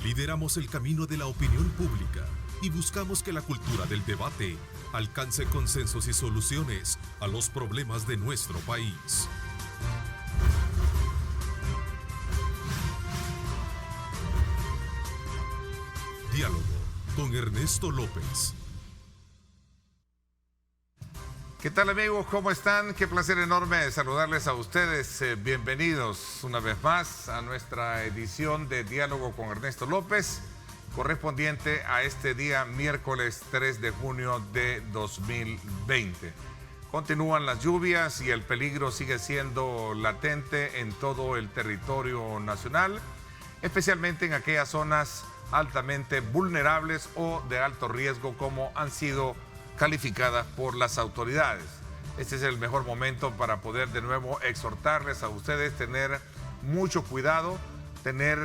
Lideramos el camino de la opinión pública y buscamos que la cultura del debate alcance consensos y soluciones a los problemas de nuestro país. Diálogo con Ernesto López. ¿Qué tal, amigos? ¿Cómo están? Qué placer enorme saludarles a ustedes. Bienvenidos una vez más a nuestra edición de Diálogo con Ernesto López, correspondiente a este día miércoles 3 de junio de 2020. Continúan las lluvias y el peligro sigue siendo latente en todo el territorio nacional, especialmente en aquellas zonas altamente vulnerables o de alto riesgo como han sido calificadas por las autoridades. Este es el mejor momento para poder de nuevo exhortarles a ustedes tener mucho cuidado, tener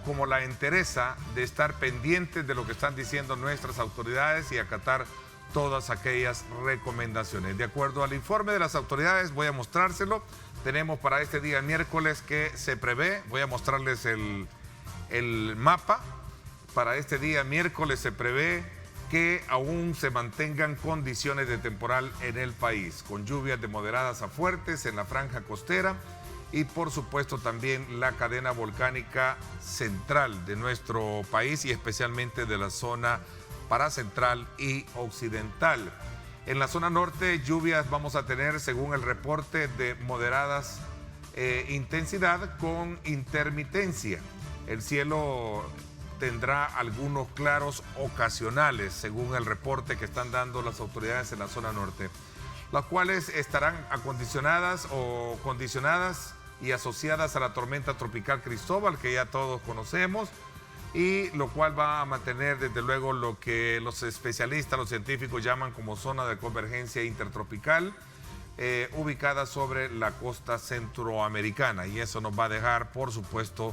como la entereza de estar pendientes de lo que están diciendo nuestras autoridades y acatar todas aquellas recomendaciones. De acuerdo al informe de las autoridades, voy a mostrárselo. Tenemos para este día miércoles que se prevé, voy a mostrarles el mapa. Para este día miércoles se prevé que aún se mantengan condiciones de temporal en el país, con lluvias de moderadas a fuertes en la franja costera y por supuesto también la cadena volcánica central de nuestro país y especialmente de la zona paracentral y occidental. En la zona norte, lluvias vamos a tener, según el reporte, de moderadas intensidad con intermitencia. El cielo tendrá algunos claros ocasionales, según el reporte que están dando las autoridades en la zona norte, las cuales estarán acondicionadas o condicionadas y asociadas a la tormenta tropical Cristóbal, que ya todos conocemos, y lo cual va a mantener desde luego lo que los especialistas, los científicos llaman como zona de convergencia intertropical, ubicada sobre la costa centroamericana, y eso nos va a dejar, por supuesto,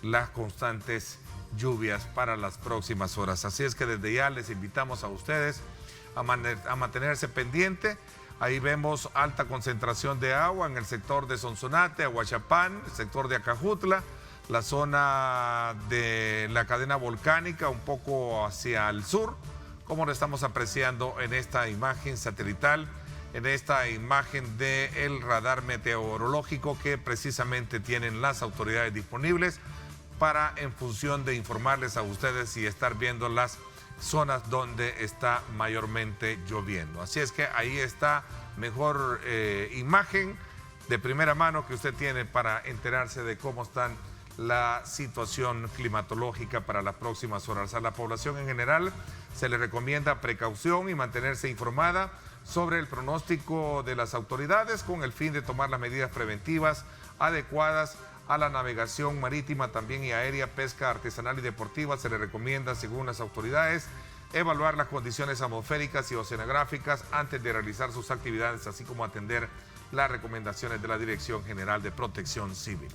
las constantes lluvias para las próximas horas. Así es que desde ya les invitamos a ustedes a mantenerse pendiente. Ahí vemos alta concentración de agua en el sector de Sonsonate, Aguachapán, el sector de Acajutla, la zona de la cadena volcánica un poco hacia el sur, como lo estamos apreciando en esta imagen satelital, en esta imagen del radar meteorológico que precisamente tienen las autoridades disponibles para, en función de informarles a ustedes y estar viendo las zonas donde está mayormente lloviendo. Así es que ahí está mejor imagen de primera mano que usted tiene para enterarse de cómo están la situación climatológica para las próximas horas. A la población en general se le recomienda precaución y mantenerse informada sobre el pronóstico de las autoridades con el fin de tomar las medidas preventivas adecuadas a la navegación marítima también y aérea, pesca artesanal y deportiva. Se le recomienda, según las autoridades, evaluar las condiciones atmosféricas y oceanográficas antes de realizar sus actividades, así como atender las recomendaciones de la Dirección General de Protección Civil.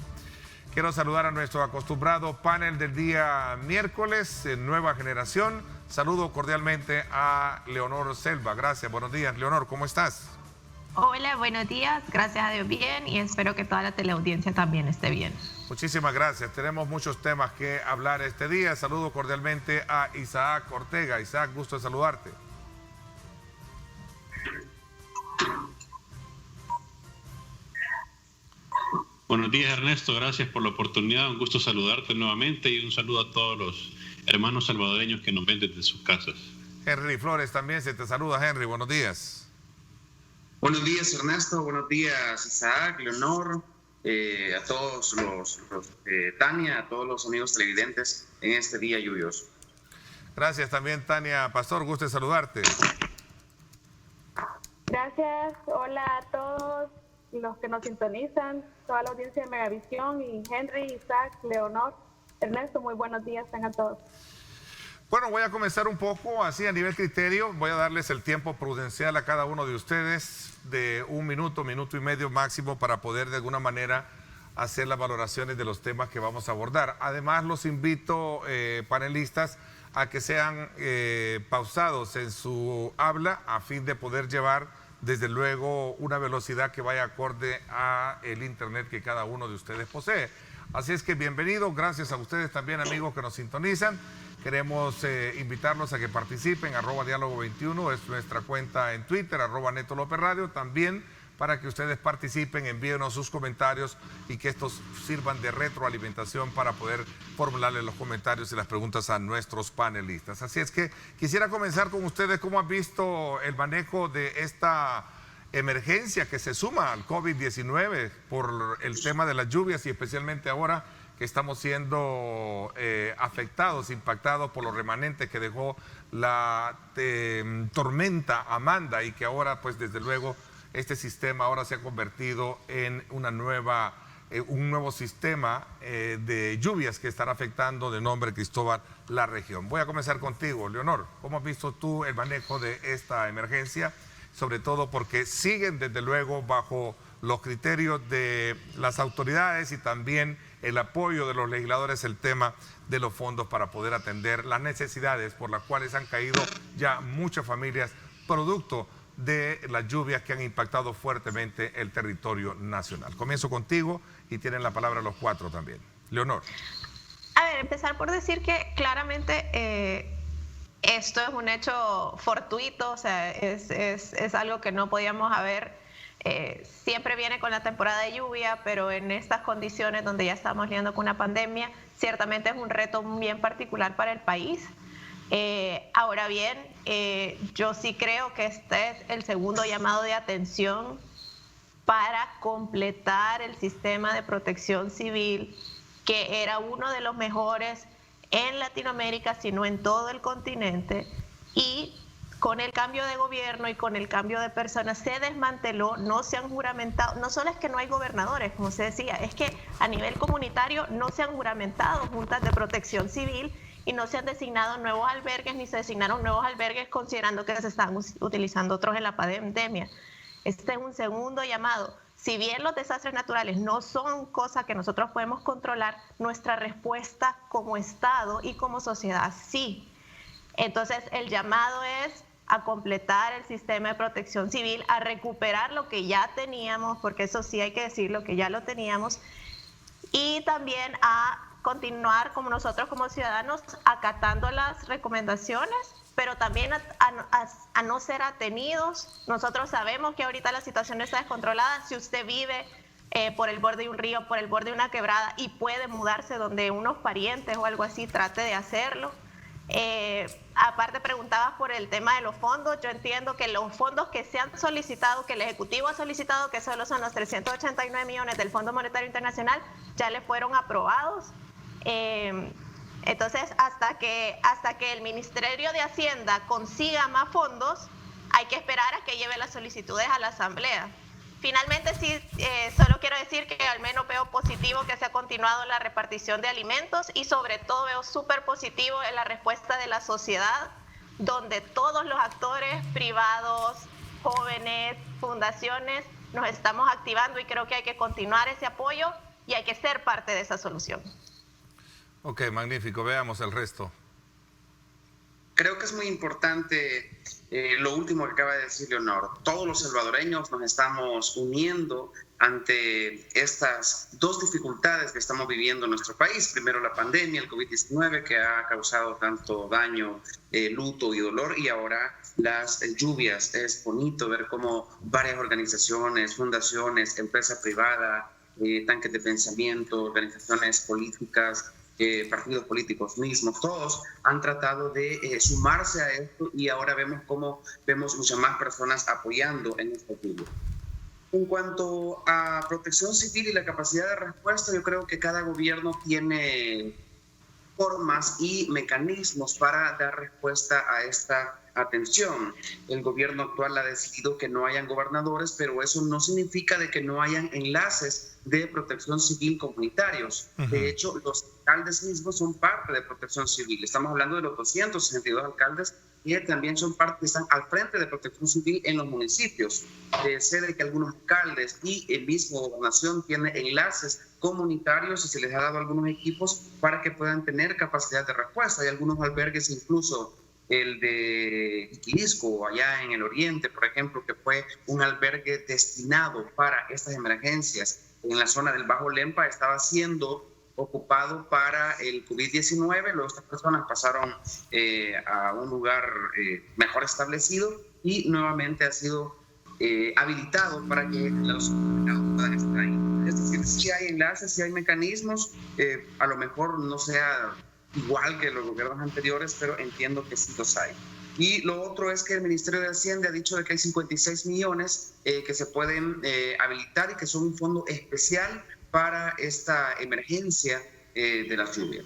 Quiero saludar a nuestro acostumbrado panel del día miércoles, Nueva Generación. Saludo cordialmente a Leonor Selva. Gracias, buenos días. Leonor, ¿cómo estás? Hola, buenos días. Gracias a Dios bien y espero que toda la teleaudiencia también esté bien. Muchísimas gracias. Tenemos muchos temas que hablar este día. Saludo cordialmente a Isaac Ortega. Isaac, gusto de saludarte. Buenos días, Ernesto, gracias por la oportunidad, un gusto saludarte nuevamente y un saludo a todos los hermanos salvadoreños que nos ven desde sus casas. Henry Flores también se te saluda. Henry, buenos días. Buenos días, Ernesto, buenos días, Isaac, Leonor, a todos los Tania, a todos los amigos televidentes en este día lluvioso. Gracias también, Tania Pastor, gusto de saludarte. Gracias, hola a todos los que nos sintonizan, toda la audiencia de Megavisión y Henry, Isaac, Leonor, Ernesto, muy buenos días tengan todos. Bueno, voy a comenzar un poco así a nivel criterio, voy a darles el tiempo prudencial a cada uno de ustedes de un minuto, minuto y medio máximo para poder de alguna manera hacer las valoraciones de los temas que vamos a abordar. Además, los invito, panelistas, a que sean pausados en su habla a fin de poder llevar desde luego una velocidad que vaya acorde a el internet que cada uno de ustedes posee. Así es que bienvenidos, gracias a ustedes también, amigos que nos sintonizan. Queremos invitarlos a que participen, @diálogo21 es nuestra cuenta en Twitter, @Neto López Radio, también para que ustedes participen, envíenos sus comentarios y que estos sirvan de retroalimentación para poder formularle los comentarios y las preguntas a nuestros panelistas. Así es que quisiera comenzar con ustedes. ¿Cómo han visto el manejo de esta emergencia que se suma al COVID-19 por el tema de las lluvias y especialmente ahora que estamos siendo afectados, impactados por los remanentes que dejó la tormenta Amanda y que ahora, pues desde luego, este sistema ahora se ha convertido en un nuevo sistema de lluvias que estará afectando de nombre Cristóbal la región? Voy a comenzar contigo, Leonor. ¿Cómo has visto tú el manejo de esta emergencia? Sobre todo porque siguen desde luego bajo los criterios de las autoridades y también el apoyo de los legisladores el tema de los fondos para poder atender las necesidades por las cuales han caído ya muchas familias producto de las lluvias que han impactado fuertemente el territorio nacional. Comienzo contigo y tienen la palabra los cuatro también. Leonor. A ver, empezar por decir que claramente esto es un hecho fortuito, o sea, es algo que no podíamos haber. Siempre viene con la temporada de lluvia, pero en estas condiciones donde ya estamos lidiando con una pandemia, ciertamente es un reto bien particular para el país. Ahora bien, yo sí creo que este es el segundo llamado de atención para completar el sistema de protección civil, que era uno de los mejores en Latinoamérica, sino en todo el continente, y con el cambio de gobierno y con el cambio de personas se desmanteló, no se han juramentado, no solo es que no hay gobernadores, como se decía, es que a nivel comunitario no se han juramentado juntas de protección civil y no se han designado nuevos albergues ni se designaron nuevos albergues considerando que se están utilizando otros en la pandemia. Este es un segundo llamado. Si bien los desastres naturales no son cosas que nosotros podemos controlar, nuestra respuesta como Estado y como sociedad sí. Entonces el llamado es a completar el sistema de protección civil, a recuperar lo que ya teníamos, porque eso sí hay que decirlo, que ya lo teníamos, y también a continuar como nosotros como ciudadanos acatando las recomendaciones, pero también a no ser atenidos. Nosotros sabemos que ahorita la situación está descontrolada. Si usted vive por el borde de un río, por el borde de una quebrada y puede mudarse donde unos parientes o algo así, trate de hacerlo. Aparte preguntabas por el tema de los fondos. Yo entiendo que los fondos que se han solicitado, que el Ejecutivo ha solicitado, que solo son los 389 millones del Fondo Monetario Internacional, ya le fueron aprobados. Entonces hasta que el Ministerio de Hacienda consiga más fondos, hay que esperar a que lleve las solicitudes a la Asamblea. Finalmente sí, solo quiero decir que al menos veo positivo que se ha continuado la repartición de alimentos y sobre todo veo súper positivo en la respuesta de la sociedad, donde todos los actores privados, jóvenes, fundaciones, nos estamos activando y creo que hay que continuar ese apoyo y hay que ser parte de esa solución. Ok, magnífico. Veamos el resto. Creo que es muy importante lo último que acaba de decir Leonor. Todos los salvadoreños nos estamos uniendo ante estas dos dificultades que estamos viviendo en nuestro país. Primero la pandemia, el COVID-19, que ha causado tanto daño, luto y dolor, y ahora las lluvias. Es bonito ver cómo varias organizaciones, fundaciones, empresa privada, tanques de pensamiento, organizaciones políticas, partidos políticos mismos, todos han tratado de sumarse a esto y ahora vemos muchas más personas apoyando en este apoyo. En cuanto a protección civil y la capacidad de respuesta, yo creo que cada gobierno tiene formas y mecanismos para dar respuesta a esta atención. El gobierno actual ha decidido que no hayan gobernadores, pero eso no significa de que no hayan enlaces de protección civil comunitarios. De hecho, los alcaldes mismos son parte de protección civil. Estamos hablando de los 262 alcaldes que también son parte, están al frente de protección civil en los municipios. Sé de que algunos alcaldes y el mismo gobernación tienen enlaces comunitarios y se les ha dado algunos equipos para que puedan tener capacidad de respuesta. Hay algunos albergues incluso el de Iquilisco, allá en el oriente, por ejemplo, que fue un albergue destinado para estas emergencias. En la zona del Bajo Lempa estaba siendo ocupado para el COVID-19, luego estas personas pasaron a un lugar mejor establecido y nuevamente ha sido habilitado para que los puedan estar ahí. Es decir, si hay enlaces, si hay mecanismos, a lo mejor no sea igual que los gobiernos anteriores, pero entiendo que sí los hay. Y lo otro es que el Ministerio de Hacienda ha dicho de que hay 56 millones que se pueden habilitar y que son un fondo especial para esta emergencia de las lluvias.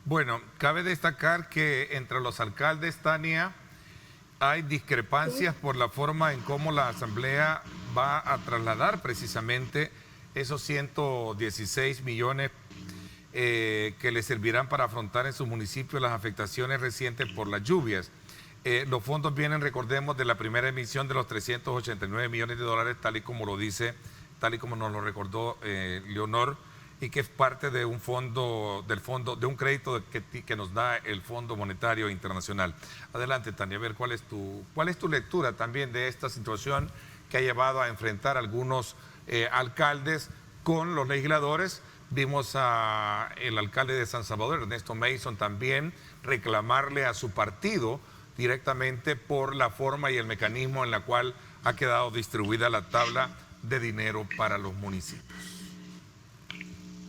Bueno, cabe destacar que entre los alcaldes, Tania, hay discrepancias por la forma en cómo la Asamblea va a trasladar precisamente esos 116 millones que les servirán para afrontar en sus municipios las afectaciones recientes por las lluvias. Los fondos vienen, recordemos, de la primera emisión de los 389 millones de dólares, tal y como lo dice, tal y como nos lo recordó Leonor, y que es parte de un fondo, de un crédito que nos da el Fondo Monetario Internacional. Adelante, Tania, a ver cuál es tu lectura también de esta situación que ha llevado a enfrentar a algunos alcaldes con los legisladores. Vimos al alcalde de San Salvador, Ernesto Mason, también reclamarle a su partido directamente por la forma y el mecanismo en la cual ha quedado distribuida la tabla de dinero para los municipios.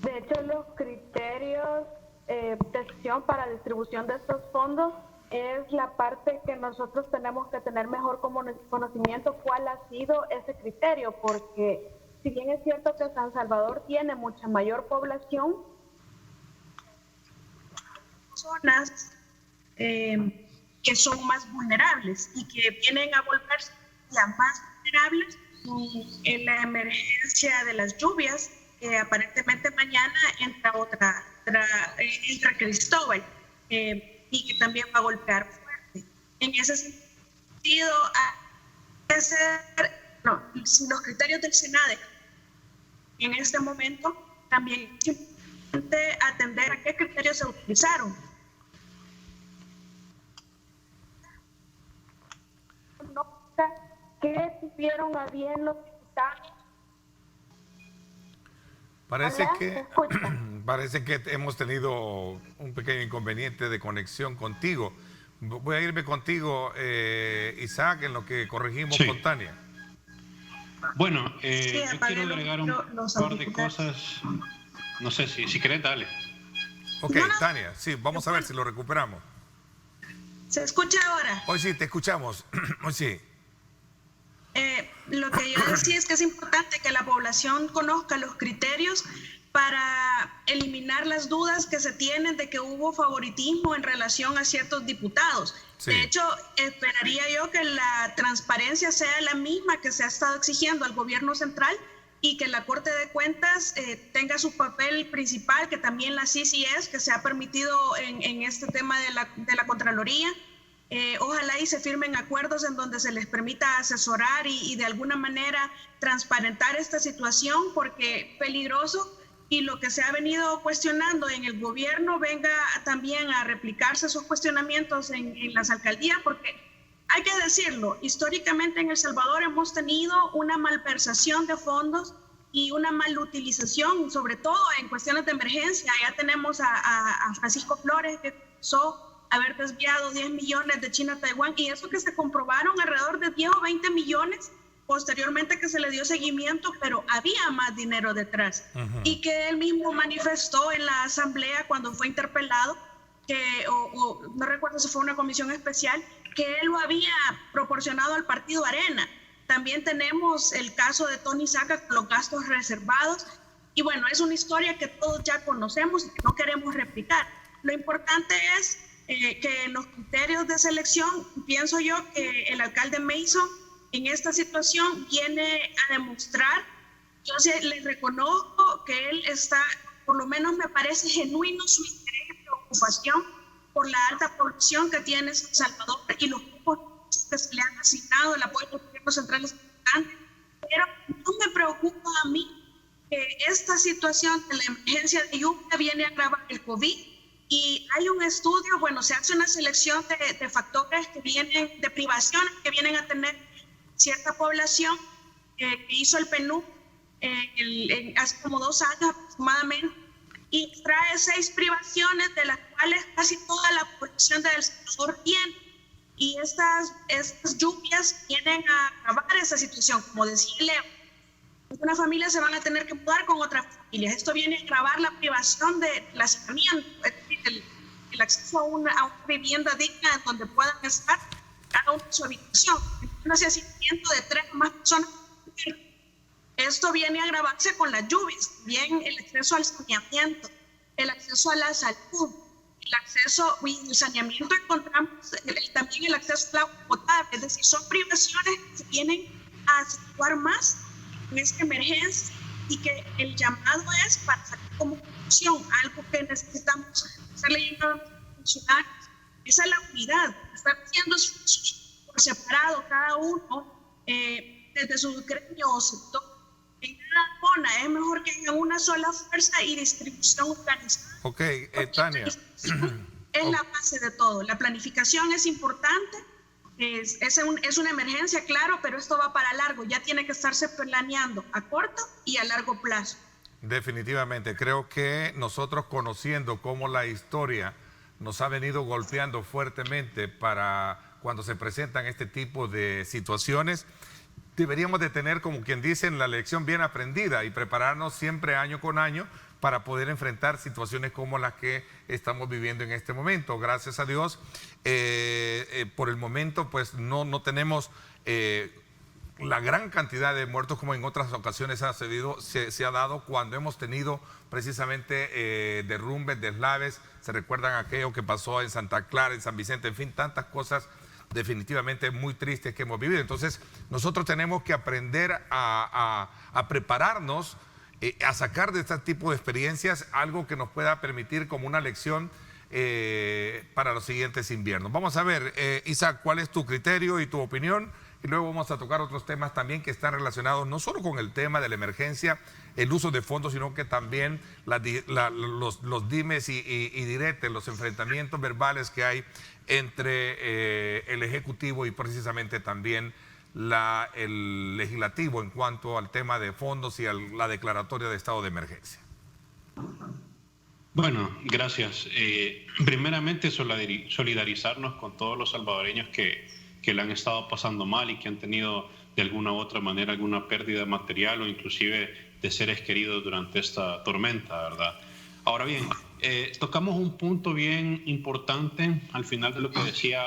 De hecho, los criterios de decisión para distribución de estos fondos es la parte que nosotros tenemos que tener mejor conocimiento cuál ha sido ese criterio, porque si bien es cierto que San Salvador tiene mucha mayor población, zonas que son más vulnerables y que vienen a volverse las más vulnerables en la emergencia de las lluvias. Aparentemente mañana entra Cristóbal y que también va a golpear fuerte. En ese sentido, los criterios del SENADE en este momento también es importante atender a qué criterios se utilizaron. ¿Qué tuvieron a bien los diputados? Parece que hemos tenido un pequeño inconveniente de conexión contigo. Voy a irme contigo, Isaac, en lo que corregimos con Tania. Bueno, yo quiero agregar un par de cosas. No sé si querés, dale. Ok, Tania, sí, vamos a ver si lo recuperamos. ¿Se escucha ahora? Hoy sí, te escuchamos. Hoy sí. Lo que yo decía es que es importante que la población conozca los criterios para eliminar las dudas que se tienen de que hubo favoritismo en relación a ciertos diputados. Sí. De hecho, esperaría yo que la transparencia sea la misma que se ha estado exigiendo al gobierno central y que la Corte de Cuentas tenga su papel principal, que también la CCS, que se ha permitido en este tema de la Contraloría. Ojalá y se firmen acuerdos en donde se les permita asesorar y de alguna manera transparentar esta situación, porque peligroso, y lo que se ha venido cuestionando en el gobierno venga también a replicarse esos cuestionamientos en las alcaldías, porque hay que decirlo, históricamente en El Salvador hemos tenido una malversación de fondos y una malutilización, sobre todo en cuestiones de emergencia. Ya tenemos a Francisco Flores, que usó haber desviado 10 millones de China a Taiwán, y eso que se comprobaron alrededor de 10 o 20 millones posteriormente que se le dio seguimiento, pero había más dinero detrás. Y que él mismo manifestó en la asamblea cuando fue interpelado, que, no recuerdo si fue una comisión especial, que él lo había proporcionado al partido Arena. También tenemos el caso de Tony Saca con los gastos reservados, y bueno, es una historia que todos ya conocemos y que no queremos replicar. Lo importante es que en los criterios de selección, pienso yo que el alcalde Mason en esta situación viene a demostrar, yo le reconozco que él está, por lo menos me parece genuino su interés y preocupación por la alta población que tiene San Salvador y los grupos que se le han asignado, el apoyo del gobierno central es importante, pero no me preocupa a mí que esta situación de la emergencia de lluvia viene a agravar el COVID Y hay un estudio, bueno, se hace una selección de factores que vienen, de privaciones que vienen a tener cierta población, que hizo el PNUD hace como 2 años aproximadamente, y trae 6 privaciones, de las cuales casi toda la población de El Salvador tiene. Y estas lluvias vienen a agravar esa situación, como decía Leo. Una familia se van a tener que mudar con otras familias. Esto viene a agravar la privación del hacinamiento, es decir, el acceso a una vivienda digna en donde puedan estar cada uno en su habitación. Un hacinamiento de 3 o más personas. Esto viene a agravarse con las lluvias, bien el acceso al saneamiento, el acceso a la salud, el acceso y el saneamiento encontramos también el acceso al agua potable. Es decir, son privaciones que vienen a situar más en esta emergencia y que el llamado es para sacar como conclusión algo que necesitamos estar leyendo funcionarios. Esa es la unidad, estar haciendo por separado cada uno desde su gremio o sector. En cada zona es mejor que haya una sola fuerza y distribución organizada. Ok, Tania. Es la base de todo. La planificación es importante. Es una emergencia, claro, pero esto va para largo. Ya tiene que estarse planeando a corto y a largo plazo. Definitivamente. Creo que nosotros, conociendo cómo la historia nos ha venido golpeando fuertemente para cuando se presentan este tipo de situaciones, deberíamos de tener, como quien dice, la lección bien aprendida y prepararnos siempre año con año para poder enfrentar situaciones como las que estamos viviendo en este momento. Gracias a Dios, por el momento pues no tenemos la gran cantidad de muertos como en otras ocasiones se ha dado cuando hemos tenido precisamente derrumbes, deslaves. Se recuerdan aquello que pasó en Santa Clara, en San Vicente, en fin, tantas cosas definitivamente muy tristes que hemos vivido. Entonces nosotros tenemos que aprender a prepararnos, a sacar de este tipo de experiencias algo que nos pueda permitir como una lección para los siguientes inviernos. Vamos a ver, Isaac, ¿cuál es tu criterio y tu opinión? Y luego vamos a tocar otros temas también que están relacionados no solo con el tema de la emergencia, el uso de fondos, sino que también los dimes y diretes, los enfrentamientos verbales que hay entre el Ejecutivo y precisamente también el Legislativo en cuanto al tema de fondos y a la declaratoria de estado de emergencia. Bueno, gracias. Primeramente, solidarizarnos con todos los salvadoreños que le han estado pasando mal y que han tenido de alguna u otra manera alguna pérdida material o inclusive de seres queridos durante esta tormenta, ¿verdad? Ahora bien, tocamos un punto bien importante al final de lo que decía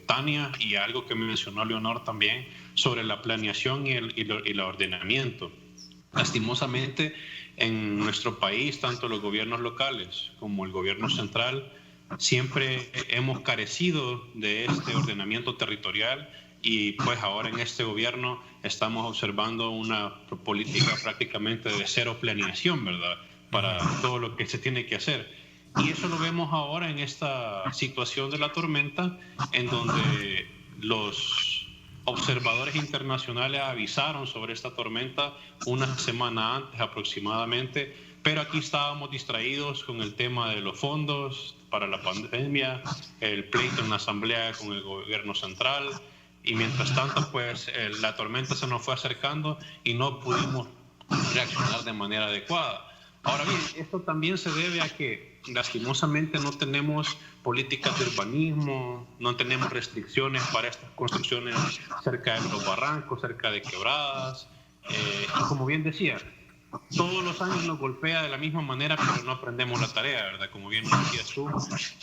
Tania y algo que mencionó Leonor también sobre la planeación y el ordenamiento. Lastimosamente, en nuestro país, tanto los gobiernos locales como el gobierno central, siempre hemos carecido de este ordenamiento territorial y pues ahora en este gobierno estamos observando una política prácticamente de cero planeación, ¿verdad?, para todo lo que se tiene que hacer. Y eso lo vemos ahora en esta situación de la tormenta, en donde los observadores internacionales avisaron sobre esta tormenta una semana antes aproximadamente, pero aquí estábamos distraídos con el tema de los fondos para la pandemia, el pleito en la asamblea con el gobierno central, y mientras tanto pues la tormenta se nos fue acercando y no pudimos reaccionar de manera adecuada. Ahora bien, esto también se debe a que lastimosamente no tenemos políticas de urbanismo, no tenemos restricciones para estas construcciones cerca de los barrancos, cerca de quebradas, y como bien decía, todos los años nos golpea de la misma manera, pero no aprendemos la tarea, ¿verdad? Como bien decías tú,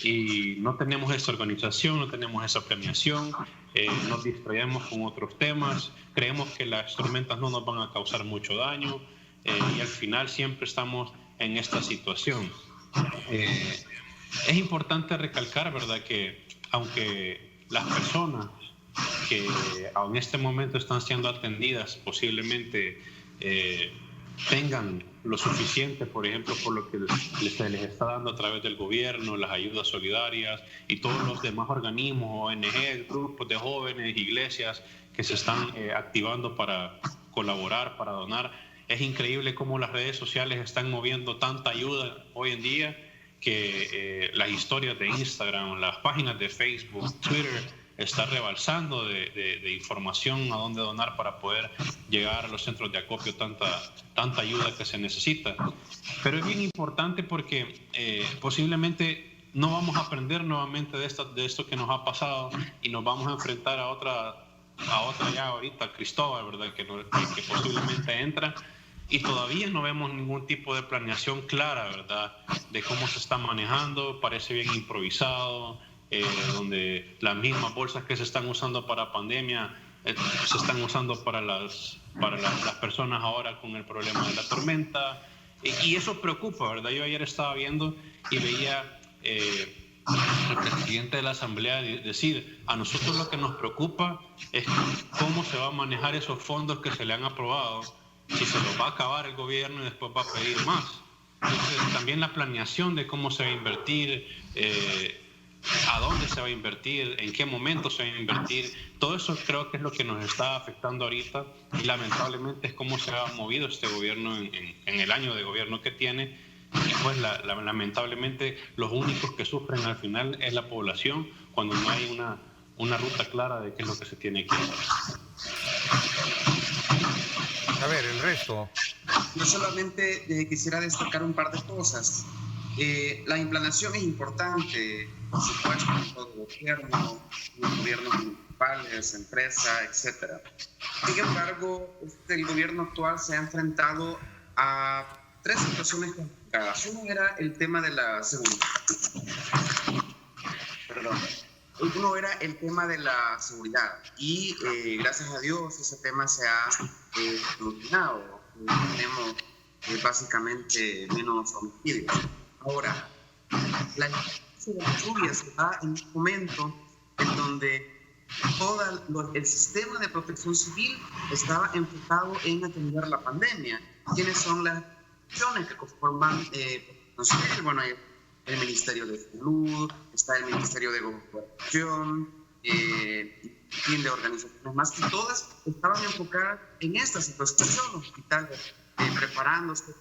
y no tenemos esa organización, no tenemos esa planeación, nos distraemos con otros temas, creemos que las tormentas no nos van a causar mucho daño, y al final siempre estamos en esta situación. Es importante recalcar, ¿verdad?, que aunque las personas que en este momento están siendo atendidas posiblemente tengan lo suficiente, por ejemplo, por lo que se les está dando a través del gobierno, las ayudas solidarias y todos los demás organismos, ONG, grupos de jóvenes, iglesias que se están activando para colaborar, para donar. Es increíble cómo las redes sociales están moviendo tanta ayuda hoy en día que las historias de Instagram, las páginas de Facebook, Twitter, está rebalsando de información a dónde donar para poder llegar a los centros de acopio tanta ayuda que se necesita. Pero es bien importante porque posiblemente no vamos a aprender nuevamente de esto que nos ha pasado y nos vamos a enfrentar a otra ya ahorita, Cristóbal, ¿verdad? Que posiblemente entra. Y todavía no vemos ningún tipo de planeación clara, ¿verdad? De cómo se está manejando, parece bien improvisado, donde las mismas bolsas que se están usando para pandemia se están usando para las personas ahora con el problema de la tormenta. Y eso preocupa, ¿verdad? Yo ayer estaba viendo y veía el presidente de la Asamblea decir, a nosotros lo que nos preocupa es cómo se va a manejar esos fondos que se le han aprobado, si se los va a acabar el gobierno y después va a pedir más. Entonces, también la planeación de cómo se va a invertir, a dónde se va a invertir, en qué momento se va a invertir, todo eso creo que es lo que nos está afectando ahorita y lamentablemente es cómo se ha movido este gobierno en el año de gobierno que tiene. Y pues lamentablemente los únicos que sufren al final es la población cuando no hay una ruta clara de qué es lo que se tiene que hacer. A ver, el resto. Yo solamente quisiera destacar un par de cosas. La implanación es importante, por supuesto, en todo gobierno, en gobiernos municipales, empresas, etc. Sin embargo, el gobierno actual se ha enfrentado a tres situaciones complicadas. Uno era el tema de la seguridad. Uno era el tema de la seguridad y gracias a Dios ese tema se ha solucionado. Tenemos básicamente menos homicidios. Ahora, la lluvia se da en un momento en donde todo el sistema de protección civil estaba enfocado en atender la pandemia. ¿Quiénes son las instituciones que conforman bueno, el Ministerio de Salud, está el Ministerio de Gobernación, de organizaciones más, y todas estaban enfocadas en esta situación, hospitales preparándose,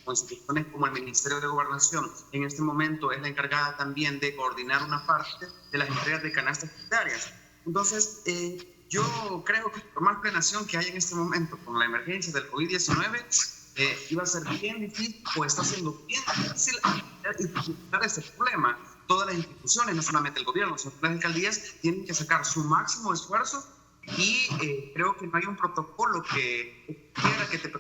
instituciones como el Ministerio de Gobernación en este momento es la encargada también de coordinar una parte de las entregas de canastas sanitarias. Entonces, yo creo que por más planeación que hay en este momento con la emergencia del COVID-19, iba a ser bien difícil, o está siendo bien difícil identificar este problema. Todas las instituciones, no solamente el gobierno, sino las alcaldías, tienen que sacar su máximo esfuerzo y creo que no hay un protocolo que quiera que te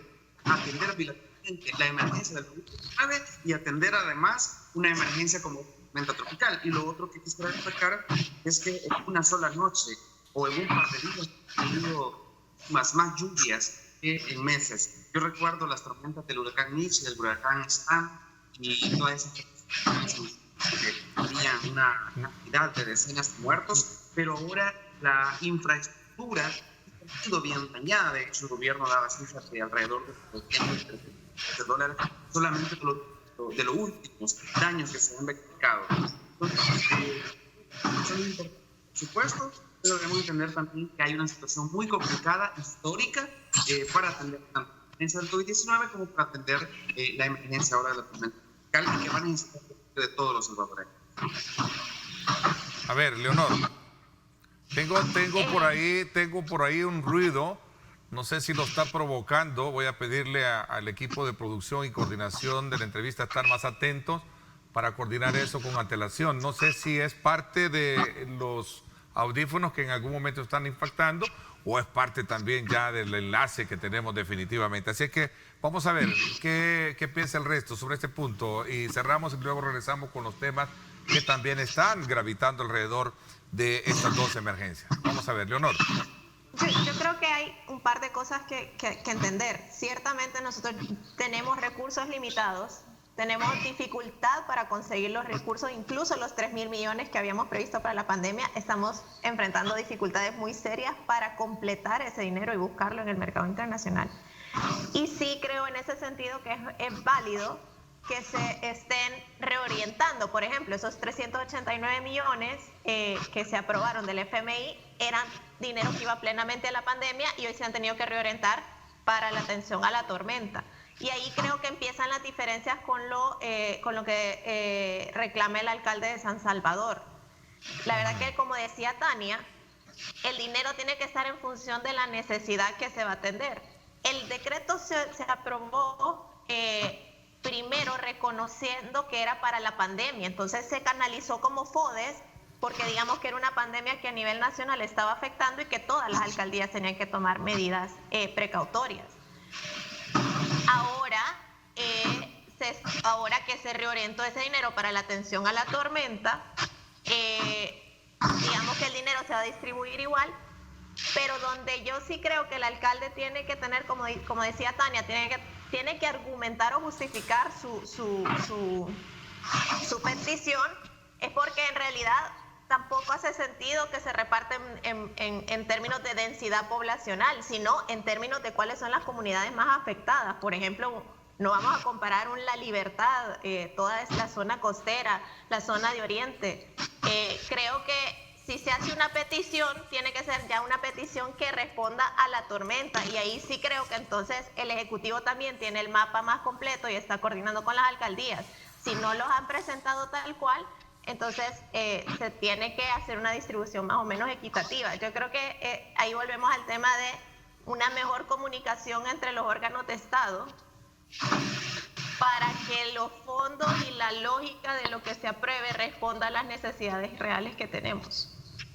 atender bilateralmente la emergencia del COVID-19 y atender además una emergencia como tormenta tropical. Y lo otro que quisiera destacar es que en una sola noche o en un par de días ha habido más lluvias en meses. Yo recuerdo las tormentas del huracán Mitch, del huracán Stan y todas esas que tenían una cantidad de decenas de muertos, pero ahora la infraestructura ha sido bien dañada. De hecho, el gobierno daba cifras de alrededor de $300 solamente de los últimos daños que se han verificado. Entonces, son importantes, por supuesto, pero debemos entender también que hay una situación muy complicada, histórica, para atender tanto la emergencia del COVID-19 como para atender la emergencia ahora de la tormenta tropical, y que van a necesitar de todos los salvadoreños. A ver, Leonor, tengo por ahí un ruido, no sé si lo está provocando. Voy a pedirle al equipo de producción y coordinación de la entrevista estar más atentos para coordinar eso con antelación. No sé si es parte de los audífonos que en algún momento están impactando o es parte también ya del enlace que tenemos definitivamente. Así que vamos a ver qué piensa el resto sobre este punto y cerramos y luego regresamos con los temas que también están gravitando alrededor de estas dos emergencias. Vamos a ver, Leonor. Yo creo que hay un par de cosas que entender. Ciertamente nosotros tenemos recursos limitados, tenemos dificultad para conseguir los recursos, incluso los 3.000 millones que habíamos previsto para la pandemia. Estamos enfrentando dificultades muy serias para completar ese dinero y buscarlo en el mercado internacional. Y sí creo en ese sentido que es válido que se estén reorientando. Por ejemplo, esos 389 millones que se aprobaron del FMI eran dinero que iba plenamente a la pandemia y hoy se han tenido que reorientar para la atención a la tormenta. Y ahí creo que empiezan las diferencias con lo que reclama el alcalde de San Salvador. La verdad que, como decía Tania, el dinero tiene que estar en función de la necesidad que se va a atender. El decreto se aprobó primero reconociendo que era para la pandemia, entonces se canalizó como FODES, porque digamos que era una pandemia que a nivel nacional estaba afectando y que todas las alcaldías tenían que tomar medidas precautorias. Ahora que se reorientó ese dinero para la atención a la tormenta, digamos que el dinero se va a distribuir igual, pero donde yo sí creo que el alcalde tiene que tener, como decía Tania, tiene que argumentar o justificar su petición, es porque en realidad tampoco hace sentido que se reparten en términos de densidad poblacional, sino en términos de cuáles son las comunidades más afectadas. Por ejemplo, no vamos a comparar La Libertad, toda la zona costera, la zona de Oriente. Creo que si se hace una petición, tiene que ser ya una petición que responda a la tormenta, y ahí sí creo que entonces el Ejecutivo también tiene el mapa más completo y está coordinando con las alcaldías. Si no los han presentado tal cual, entonces se tiene que hacer una distribución más o menos equitativa. Yo creo que ahí volvemos al tema de una mejor comunicación entre los órganos de Estado para que los fondos y la lógica de lo que se apruebe responda a las necesidades reales que tenemos.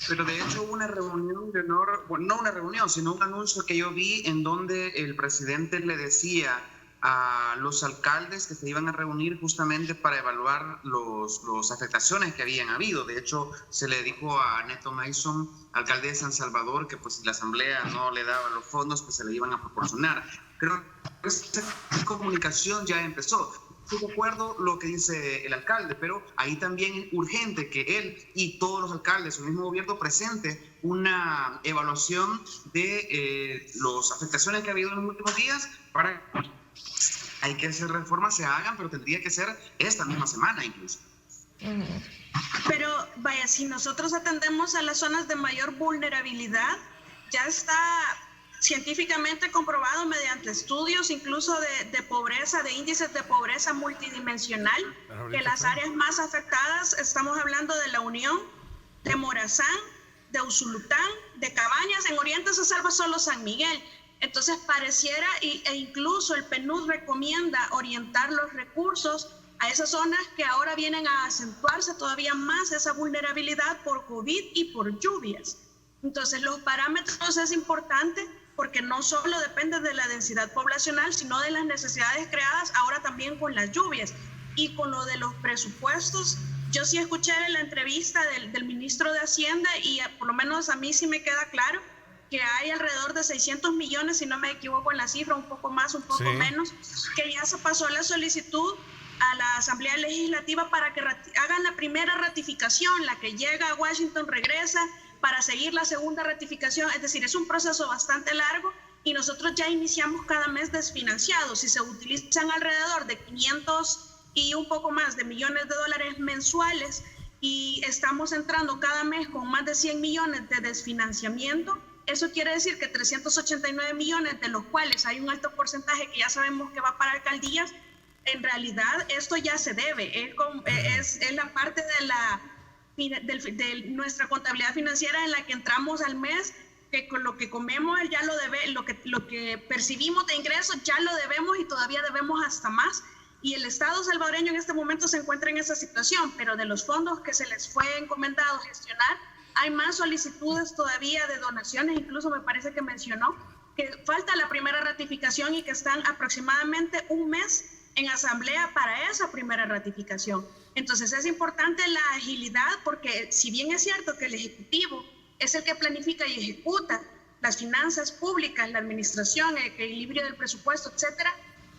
Pero de hecho hubo una reunión, Leonor, bueno, no una reunión, sino un anuncio que yo vi en donde el presidente le decía a los alcaldes que se iban a reunir justamente para evaluar las afectaciones que habían habido. De hecho, se le dijo a Neto Mason, alcalde de San Salvador, que pues si la asamblea no le daba los fondos, pues se le iban a proporcionar. Creo que esa comunicación ya empezó. Estoy de acuerdo lo que dice el alcalde, pero ahí también es urgente que él y todos los alcaldes, el mismo gobierno, presente una evaluación de las afectaciones que ha habido en los últimos días para hay que hacer reformas, se hagan, pero tendría que ser esta misma semana incluso. Pero vaya, si nosotros atendemos a las zonas de mayor vulnerabilidad, ya está científicamente comprobado mediante estudios incluso de pobreza, de índices de pobreza multidimensional, que las áreas más afectadas, estamos hablando de La Unión, de Morazán, de Usulután, de Cabañas. En Oriente se salva solo San Miguel. Entonces pareciera, e incluso el PNUD recomienda orientar los recursos a esas zonas que ahora vienen a acentuarse todavía más esa vulnerabilidad por COVID y por lluvias. Entonces los parámetros es importante porque no solo depende de la densidad poblacional, sino de las necesidades creadas ahora también con las lluvias. Y con lo de los presupuestos, yo sí escuché en la entrevista del ministro de Hacienda y por lo menos a mí sí me queda claro que hay alrededor de 600 millones, si no me equivoco en la cifra, un poco más, un poco menos, que ya se pasó la solicitud a la Asamblea Legislativa para que hagan la primera ratificación, la que llega a Washington regresa para seguir la segunda ratificación. Es decir, es un proceso bastante largo y nosotros ya iniciamos cada mes desfinanciados. Si se utilizan alrededor de 500 y un poco más de millones de dólares mensuales y estamos entrando cada mes con más de 100 millones de desfinanciamiento, eso quiere decir que 389 millones, de los cuales hay un alto porcentaje que ya sabemos que va para alcaldías, en realidad esto ya se debe. Es la parte de nuestra contabilidad financiera en la que entramos al mes, que con lo que comemos ya lo que percibimos de ingresos ya lo debemos y todavía debemos hasta más. Y el Estado salvadoreño en este momento se encuentra en esa situación, pero de los fondos que se les fue encomendado gestionar, hay más solicitudes todavía de donaciones. Incluso me parece que mencionó que falta la primera ratificación y que están aproximadamente un mes en asamblea para esa primera ratificación. Entonces es importante la agilidad, porque si bien es cierto que el Ejecutivo es el que planifica y ejecuta las finanzas públicas, la administración, el equilibrio del presupuesto, etcétera,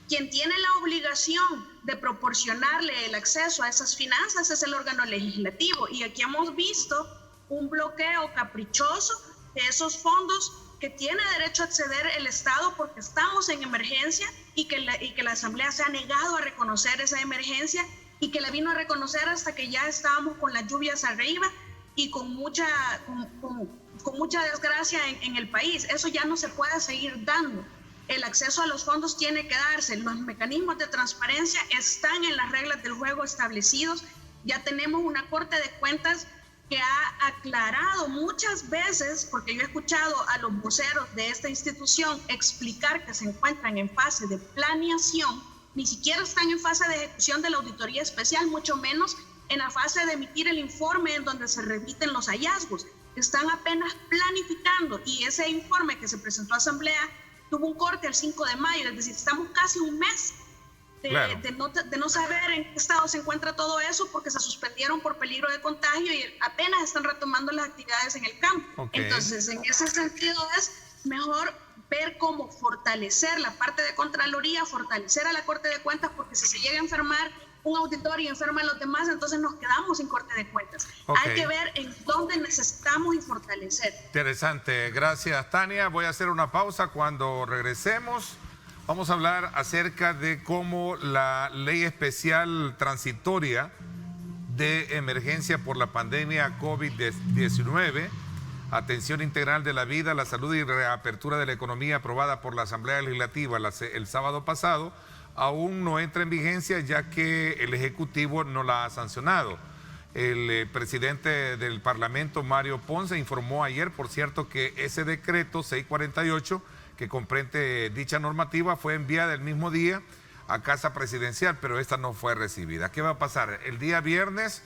quien tiene la obligación de proporcionarle el acceso a esas finanzas es el órgano legislativo. Y aquí hemos visto un bloqueo caprichoso de esos fondos que tiene derecho a acceder el Estado porque estamos en emergencia y que la Asamblea se ha negado a reconocer esa emergencia y que la vino a reconocer hasta que ya estábamos con las lluvias arriba y con mucha desgracia en el país. Eso ya no se puede seguir dando. el acceso a los fondos tiene que darse. Los mecanismos de transparencia están en las reglas del juego establecidos. Ya tenemos una Corte de Cuentas que ha aclarado muchas veces, porque yo he escuchado a los voceros de esta institución explicar que se encuentran en fase de planeación, ni siquiera están en fase de ejecución de la auditoría especial, mucho menos en la fase de emitir el informe en donde se remiten los hallazgos. Están apenas planificando, y ese informe que se presentó a Asamblea tuvo un corte el 5 de mayo, es decir, estamos casi un mes de no saber en qué estado se encuentra todo eso, porque se suspendieron por peligro de contagio y apenas están retomando las actividades en el campo. Entonces, en ese sentido es mejor ver cómo fortalecer la parte de Contraloría, fortalecer a la Corte de Cuentas, porque si se llega a enfermar un auditor y enferma a los demás, entonces nos quedamos sin Corte de Cuentas. Hay que ver en dónde necesitamos y fortalecer. Interesante, gracias Tania. Voy a hacer una pausa. Cuando regresemos vamos a hablar acerca de cómo la ley especial transitoria de emergencia por la pandemia COVID-19, atención integral de la vida, la salud y reapertura de la economía, aprobada por la Asamblea Legislativa el sábado pasado, aún no entra en vigencia, ya que el Ejecutivo no la ha sancionado. El presidente del Parlamento, Mario Ponce, informó ayer, por cierto, que ese decreto 648, que comprende dicha normativa, fue enviada el mismo día a Casa Presidencial, pero esta no fue recibida. ¿Qué va a pasar? El día viernes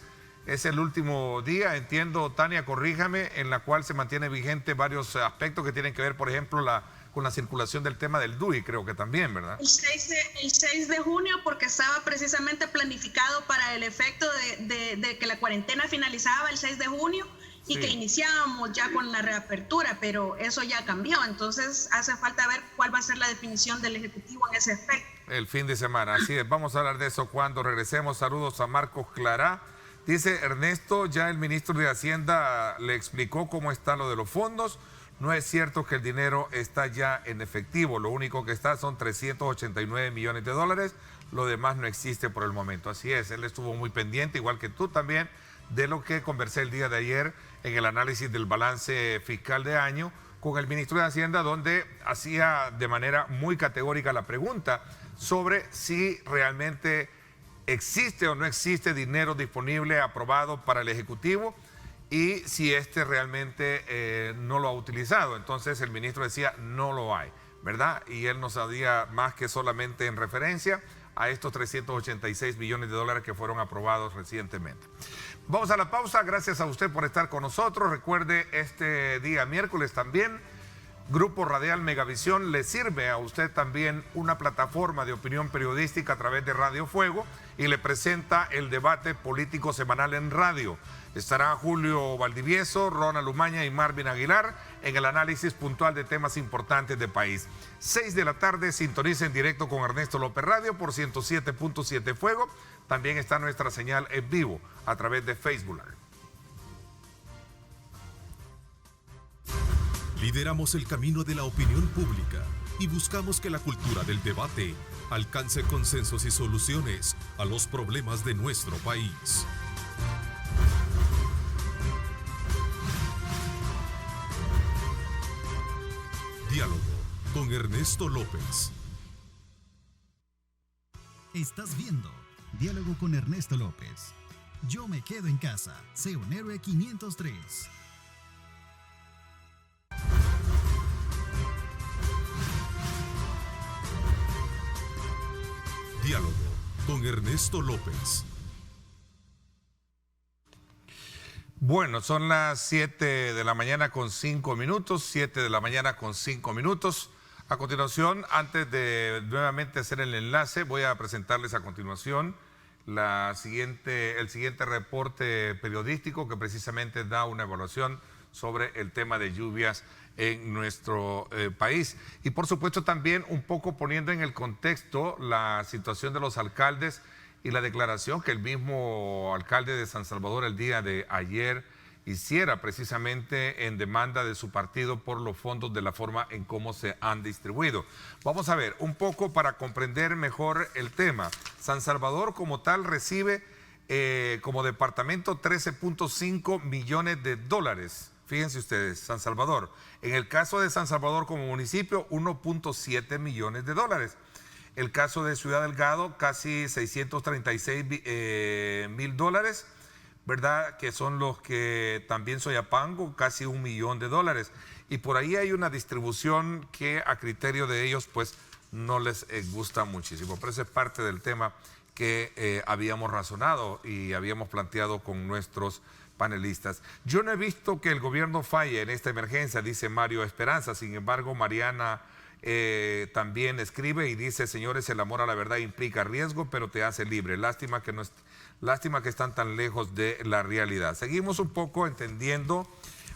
es el último día, entiendo, Tania, corríjame, en la cual se mantiene vigente varios aspectos que tienen que ver, por ejemplo, con la circulación del tema del DUI, creo que también, ¿verdad? El 6 de junio, porque estaba precisamente planificado para el efecto de que la cuarentena finalizaba el 6 de junio y sí, que iniciábamos ya con la reapertura, pero eso ya cambió, entonces hace falta ver cuál va a ser la definición del Ejecutivo en ese aspecto. El fin de semana, así es, vamos a hablar de eso cuando regresemos. Saludos a Marcos Clará. Dice Ernesto, ya el ministro de Hacienda le explicó cómo está lo de los fondos. No es cierto que el dinero está ya en efectivo, lo único que está son 389 millones de dólares, lo demás no existe por el momento. Así es, él estuvo muy pendiente, igual que tú también, de lo que conversé el día de ayer en el análisis del balance fiscal de año con el ministro de Hacienda, donde hacía de manera muy categórica la pregunta sobre si realmente existe o no existe dinero disponible aprobado para el Ejecutivo y si este realmente no lo ha utilizado. Entonces el ministro decía no lo hay, ¿verdad? Y él no sabía más que solamente en referencia a estos 386 millones de dólares que fueron aprobados recientemente. Vamos a la pausa, gracias a usted por estar con nosotros. Recuerde, este día miércoles también, Grupo Radial Megavisión le sirve a usted también una plataforma de opinión periodística a través de Radio Fuego y le presenta el debate político semanal en radio. Estará Julio Valdivieso, Ronald Umaña y Marvin Aguilar en el análisis puntual de temas importantes del país. 6 de la tarde, sintoniza en directo con Ernesto López Radio por 107.7 Fuego. También está nuestra señal en vivo a través de Facebook. Lideramos el camino de la opinión pública y buscamos que la cultura del debate alcance consensos y soluciones a los problemas de nuestro país. Diálogo con Ernesto López. Estás viendo Diálogo con Ernesto López. Yo me quedo en casa. Sé un héroe 503. Diálogo con Ernesto López. Bueno, son las 7 de la mañana con 5 minutos, 7 de la mañana con 5 minutos. A continuación, antes de nuevamente hacer el enlace, voy a presentarles a continuación el siguiente reporte periodístico que precisamente da una evaluación sobre el tema de lluvias en nuestro país. Y por supuesto también un poco poniendo en el contexto la situación de los alcaldes y la declaración que el mismo alcalde de San Salvador el día de ayer hiciera precisamente en demanda de su partido por los fondos de la forma en cómo se han distribuido. Vamos a ver un poco para comprender mejor el tema. San Salvador como tal recibe como departamento 13.5 millones de dólares Fíjense ustedes, San Salvador. En el caso de San Salvador como municipio, 1.7 millones de dólares. El caso de Ciudad Delgado, casi 636 mil dólares, ¿verdad? Que son los que también Soyapango, casi 1 millón de dólares. Y por ahí hay una distribución que a criterio de ellos, pues, no les gusta muchísimo. Pero ese es parte del tema que habíamos razonado y habíamos planteado con nuestros panelistas. Yo no he visto que el gobierno falle en esta emergencia, dice Mario Esperanza. Sin embargo, Mariana también escribe y dice: señores, el amor a la verdad implica riesgo, pero te hace libre. Lástima que están tan lejos de la realidad. Seguimos un poco entendiendo,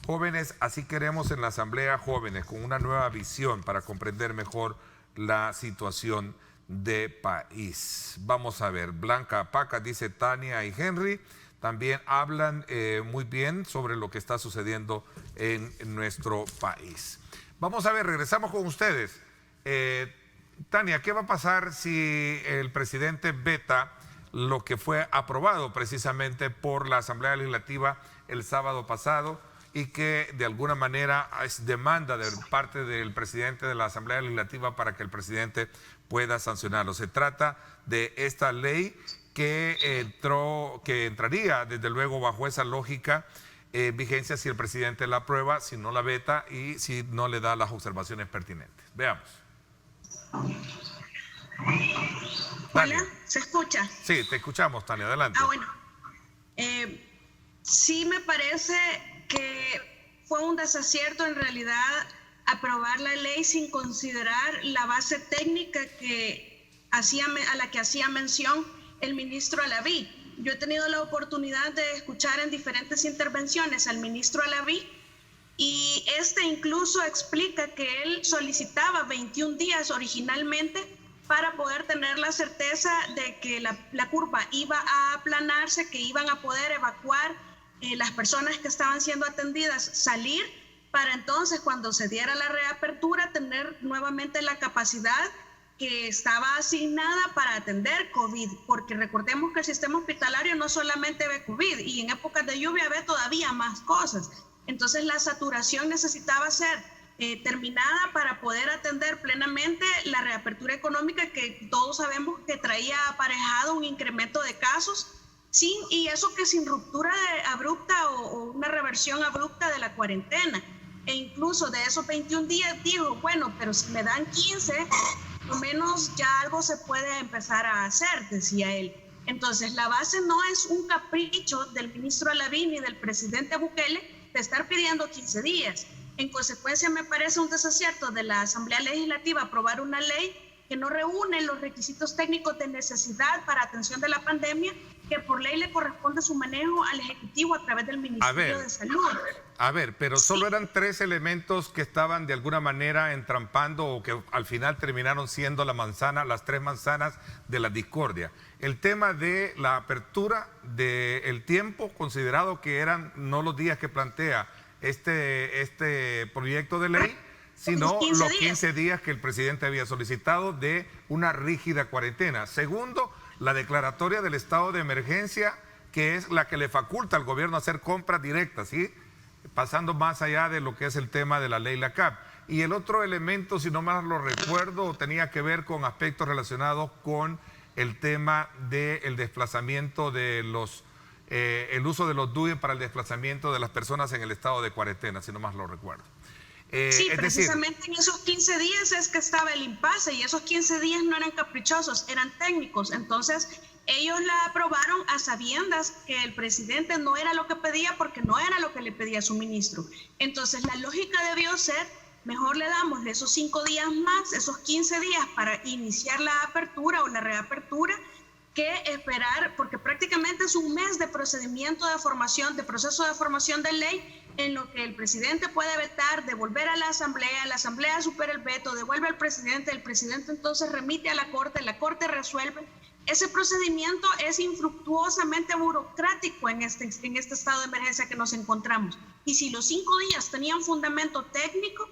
jóvenes, así queremos en la Asamblea jóvenes, con una nueva visión para comprender mejor la situación de país. Vamos a ver, Blanca Paca, dice Tania y Henry, también hablan muy bien sobre lo que está sucediendo en nuestro país. Vamos a ver, regresamos con ustedes. Tania, ¿qué va a pasar si el presidente veta lo que fue aprobado precisamente por la Asamblea Legislativa el sábado pasado y que de alguna manera es demanda de parte del presidente de la Asamblea Legislativa para que el presidente pueda sancionarlo? Se trata de esta ley que entraría desde luego bajo esa lógica vigencia si el presidente la aprueba, si no la veta y si no le da las observaciones pertinentes. Veamos. Hola, ¿se escucha? Sí, te escuchamos, Tania, adelante. Bueno, sí me parece que fue un desacierto en realidad aprobar la ley sin considerar la base técnica a la que hacía mención el ministro Alaví. Yo he tenido la oportunidad de escuchar en diferentes intervenciones al ministro Alaví y incluso explica que él solicitaba 21 días originalmente para poder tener la certeza de que la curva iba a aplanarse, que iban a poder evacuar las personas que estaban siendo atendidas, salir, para entonces cuando se diera la reapertura tener nuevamente la capacidad que estaba asignada para atender COVID, porque recordemos que el sistema hospitalario no solamente ve COVID y en épocas de lluvia ve todavía más cosas. Entonces la saturación necesitaba ser terminada para poder atender plenamente la reapertura económica que todos sabemos que traía aparejado un incremento de casos, y eso que sin ruptura abrupta o una reversión abrupta de la cuarentena. E incluso de esos 21 días dijo, bueno, pero si me dan 15, por lo menos ya algo se puede empezar a hacer, decía él. Entonces la base no es un capricho del ministro Alaví ni del presidente Bukele de estar pidiendo 15 días. En consecuencia, me parece un desacierto de la Asamblea Legislativa aprobar una ley que no reúne los requisitos técnicos de necesidad para atención de la pandemia, que por ley le corresponde su manejo al Ejecutivo a través del Ministerio de Salud. A ver, pero solo eran 3 elementos que estaban de alguna manera entrampando o que al final terminaron siendo las 3 manzanas de la discordia. El tema de la apertura del tiempo, considerado que eran no los días que plantea este proyecto de ley, sino los 15 días que el presidente había solicitado de una rígida cuarentena. Segundo, la declaratoria del estado de emergencia, que es la que le faculta al gobierno a hacer compras directas, ¿sí? Pasando más allá de lo que es el tema de la ley LACAP. Y el otro elemento, si no más lo recuerdo, tenía que ver con aspectos relacionados con el tema del desplazamiento de el uso de los DUI para el desplazamiento de las personas en el estado de cuarentena, si no más lo recuerdo. Sí, precisamente en esos 15 días es que estaba el impasse y esos 15 días no eran caprichosos, eran técnicos. Entonces ellos la aprobaron a sabiendas que el presidente no era lo que pedía porque no era lo que le pedía su ministro. Entonces la lógica debió ser, mejor le damos esos 5 días más, esos 15 días para iniciar la apertura o la reapertura, que esperar, porque prácticamente es un mes de procedimiento de formación, de proceso de formación de ley, en lo que el presidente puede vetar, devolver a la asamblea supera el veto, devuelve al presidente, el presidente entonces remite a la corte resuelve. Ese procedimiento es infructuosamente burocrático en este estado de emergencia que nos encontramos. Y si los 5 días tenían fundamento técnico,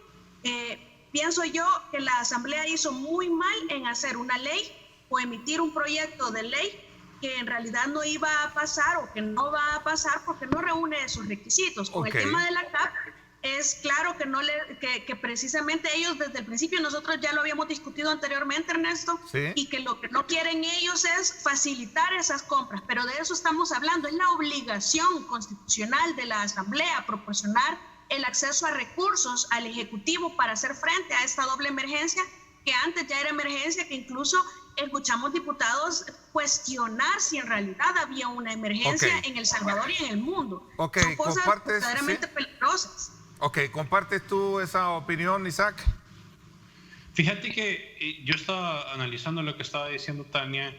pienso yo que la asamblea hizo muy mal en hacer una ley o emitir un proyecto de ley que en realidad no iba a pasar o que no va a pasar porque no reúne esos requisitos. Con el tema de la CAP, es claro que precisamente ellos desde el principio, nosotros ya lo habíamos discutido anteriormente, Ernesto, ¿sí? Y que lo que no quieren ellos es facilitar esas compras, pero de eso estamos hablando, es la obligación constitucional de la Asamblea proporcionar el acceso a recursos al Ejecutivo para hacer frente a esta doble emergencia, que antes ya era emergencia, que incluso escuchamos diputados cuestionar si en realidad había una emergencia en El Salvador y en el mundo. Son cosas verdaderamente peligrosas. Ok, ¿compartes tú esa opinión, Isaac? Fíjate que yo estaba analizando lo que estaba diciendo Tania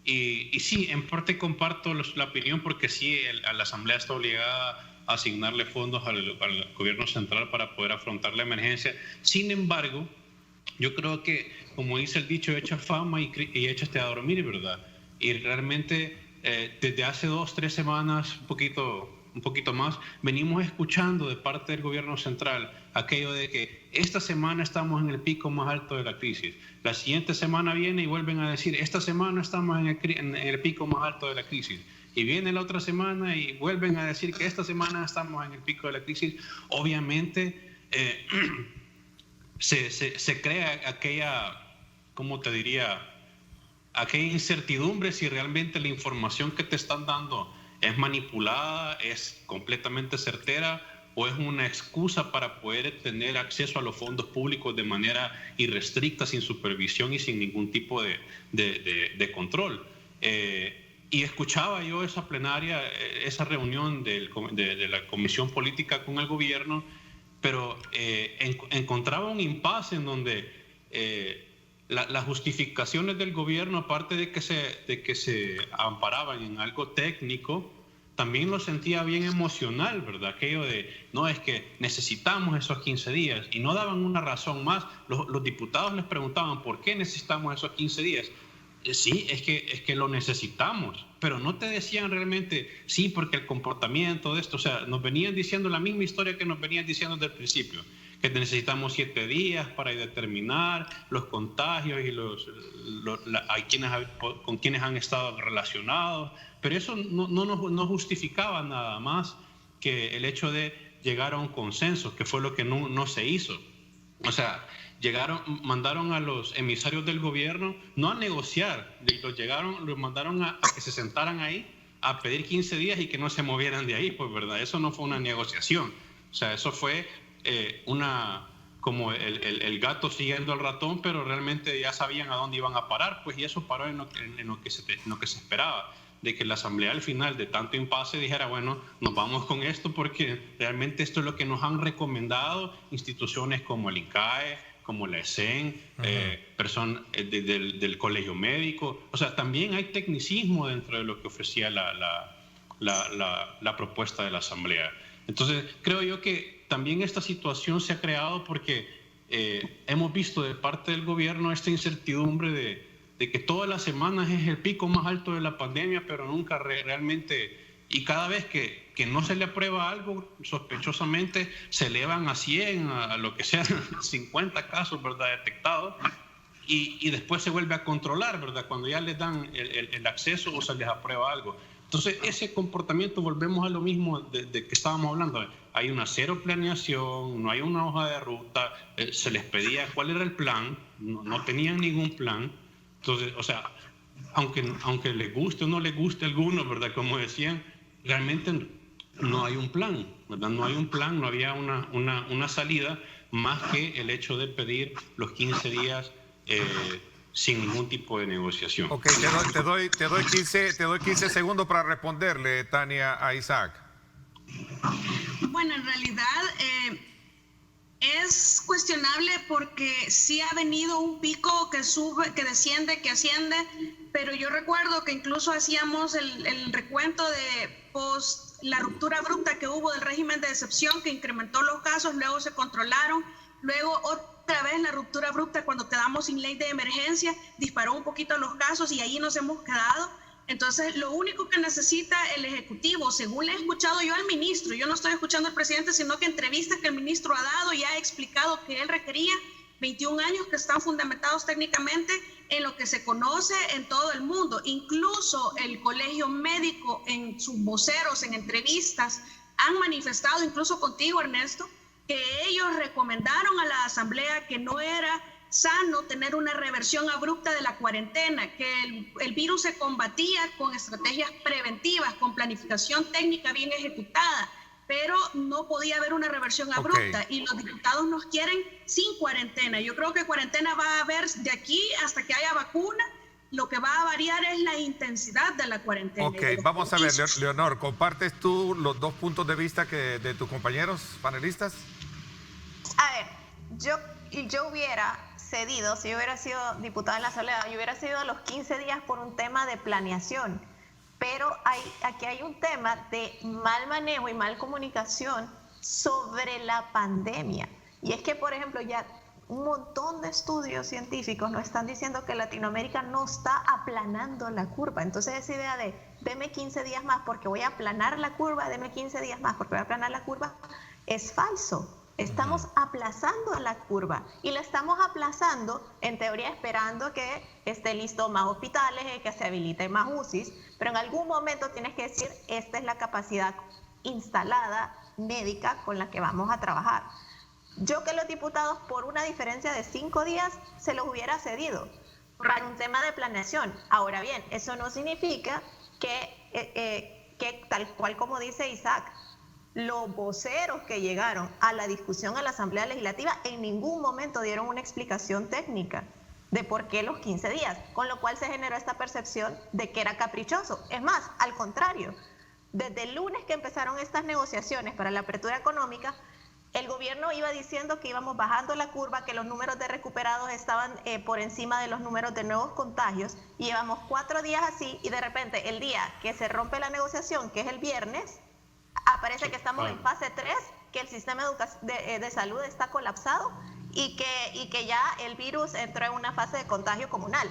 y sí, en parte comparto la opinión porque sí, la Asamblea está obligada a asignarle fondos al gobierno central para poder afrontar la emergencia. Sin embargo, yo creo que, como dice el dicho, echa fama y échate a dormir, ¿verdad? Y realmente desde hace 2-3 semanas, un poquito más, venimos escuchando de parte del gobierno central aquello de que esta semana estamos en el pico más alto de la crisis. La siguiente semana viene y vuelven a decir, esta semana estamos en el pico más alto de la crisis. Y viene la otra semana y vuelven a decir que esta semana estamos en el pico de la crisis. Obviamente se crea aquella, ¿cómo te diría?, aquella incertidumbre si realmente la información que te están dando es manipulada, es completamente certera o es una excusa para poder tener acceso a los fondos públicos de manera irrestricta, sin supervisión y sin ningún tipo de control. Y escuchaba yo esa plenaria, esa reunión de la Comisión Política con el gobierno, pero encontraba un impasse en donde las justificaciones del gobierno, aparte de que se amparaban en algo técnico, también lo sentía bien emocional, ¿verdad? Aquello de, no, es que necesitamos esos 15 días, y no daban una razón más. Los diputados les preguntaban, ¿por qué necesitamos esos 15 días? Sí, es que lo necesitamos, pero no te decían realmente, sí, porque el comportamiento de esto, o sea, nos venían diciendo la misma historia que nos venían diciendo desde el principio, que necesitamos 7 días para determinar los contagios y con quienes han estado relacionados, pero eso no justificaba nada más que el hecho de llegar a un consenso, que fue lo que no se hizo. O sea, mandaron a los emisarios del gobierno no a negociar, los mandaron a que se sentaran ahí a pedir 15 días y que no se movieran de ahí, pues verdad, eso no fue una negociación, o sea, eso fue como el gato siguiendo al ratón, pero realmente ya sabían a dónde iban a parar, pues, y eso paró en lo que se esperaba, de que la Asamblea al final de tanto impasse dijera, bueno, nos vamos con esto porque realmente esto es lo que nos han recomendado instituciones como el INCAE, como la ESEN, personas del colegio médico. O sea, también hay tecnicismo dentro de lo que ofrecía la propuesta de la Asamblea. Entonces, creo yo que también esta situación se ha creado porque hemos visto de parte del gobierno esta incertidumbre de que todas las semanas es el pico más alto de la pandemia, pero nunca realmente... Y cada vez que no se le aprueba algo, sospechosamente se elevan a 100, a lo que sean 50 casos, ¿verdad?, detectados, y después se vuelve a controlar, ¿verdad?, cuando ya les dan el acceso o se les aprueba algo. Entonces, ese comportamiento, volvemos a lo mismo de que estábamos hablando. Hay una cero planeación, no hay una hoja de ruta, se les pedía cuál era el plan, no tenían ningún plan. Entonces, o sea, aunque les guste o no les guste a algunos, ¿verdad?, como decían, realmente no hay un plan, ¿verdad? No hay un plan, no había una salida más que el hecho de pedir los 15 días sin ningún tipo de negociación. Ok, te doy 15 segundos para responderle, Tania, a Isaac. Bueno, en realidad es cuestionable porque sí ha venido un pico que sube, que desciende, que asciende, pero yo recuerdo que incluso hacíamos el recuento de la ruptura abrupta que hubo del régimen de excepción, que incrementó los casos, luego se controlaron, luego otra vez la ruptura abrupta cuando quedamos sin ley de emergencia, disparó un poquito los casos y ahí nos hemos quedado. Entonces, lo único que necesita el Ejecutivo, según le he escuchado yo al ministro, yo no estoy escuchando al presidente, sino que entrevistas que el ministro ha dado y ha explicado que él requería 21 años que están fundamentados técnicamente en lo que se conoce en todo el mundo. Incluso el colegio médico en sus voceros, en entrevistas, han manifestado, incluso contigo, Ernesto, que ellos recomendaron a la Asamblea que no era sano tener una reversión abrupta de la cuarentena, que el virus se combatía con estrategias preventivas, con planificación técnica bien ejecutada, pero no podía haber una reversión abrupta. Y los diputados nos quieren sin cuarentena. Yo creo que cuarentena va a haber de aquí hasta que haya vacuna. Lo que va a variar es la intensidad de la cuarentena. Ok, vamos a ver, Leonor, ¿compartes tú los dos puntos de vista de tus compañeros panelistas? A ver, yo hubiera cedido, si yo hubiera sido diputada en la Asamblea, yo hubiera cedido a los 15 días por un tema de planeación. Pero aquí hay un tema de mal manejo y mal comunicación sobre la pandemia. Y es que, por ejemplo, ya un montón de estudios científicos nos están diciendo que Latinoamérica no está aplanando la curva. Entonces esa idea de deme 15 días más porque voy a aplanar la curva, deme 15 días más porque voy a aplanar la curva, es falso. Estamos aplazando la curva y la estamos aplazando en teoría esperando que esté listo más hospitales, que se habiliten más UCIs, pero en algún momento tienes que decir esta es la capacidad instalada médica con la que vamos a trabajar. Yo que los diputados por una diferencia de 5 días se los hubiera cedido para un tema de planeación. Ahora bien, eso no significa que tal cual como dice Isaac, los voceros que llegaron a la discusión a la Asamblea Legislativa en ningún momento dieron una explicación técnica de por qué los 15 días, con lo cual se generó esta percepción de que era caprichoso. Es más, al contrario, desde el lunes que empezaron estas negociaciones para la apertura económica, el gobierno iba diciendo que íbamos bajando la curva, que los números de recuperados estaban por encima de los números de nuevos contagios, y llevamos 4 días así, y de repente el día que se rompe la negociación, que es el viernes, aparece que estamos en fase 3, que el sistema de salud está colapsado y que ya el virus entró en una fase de contagio comunal.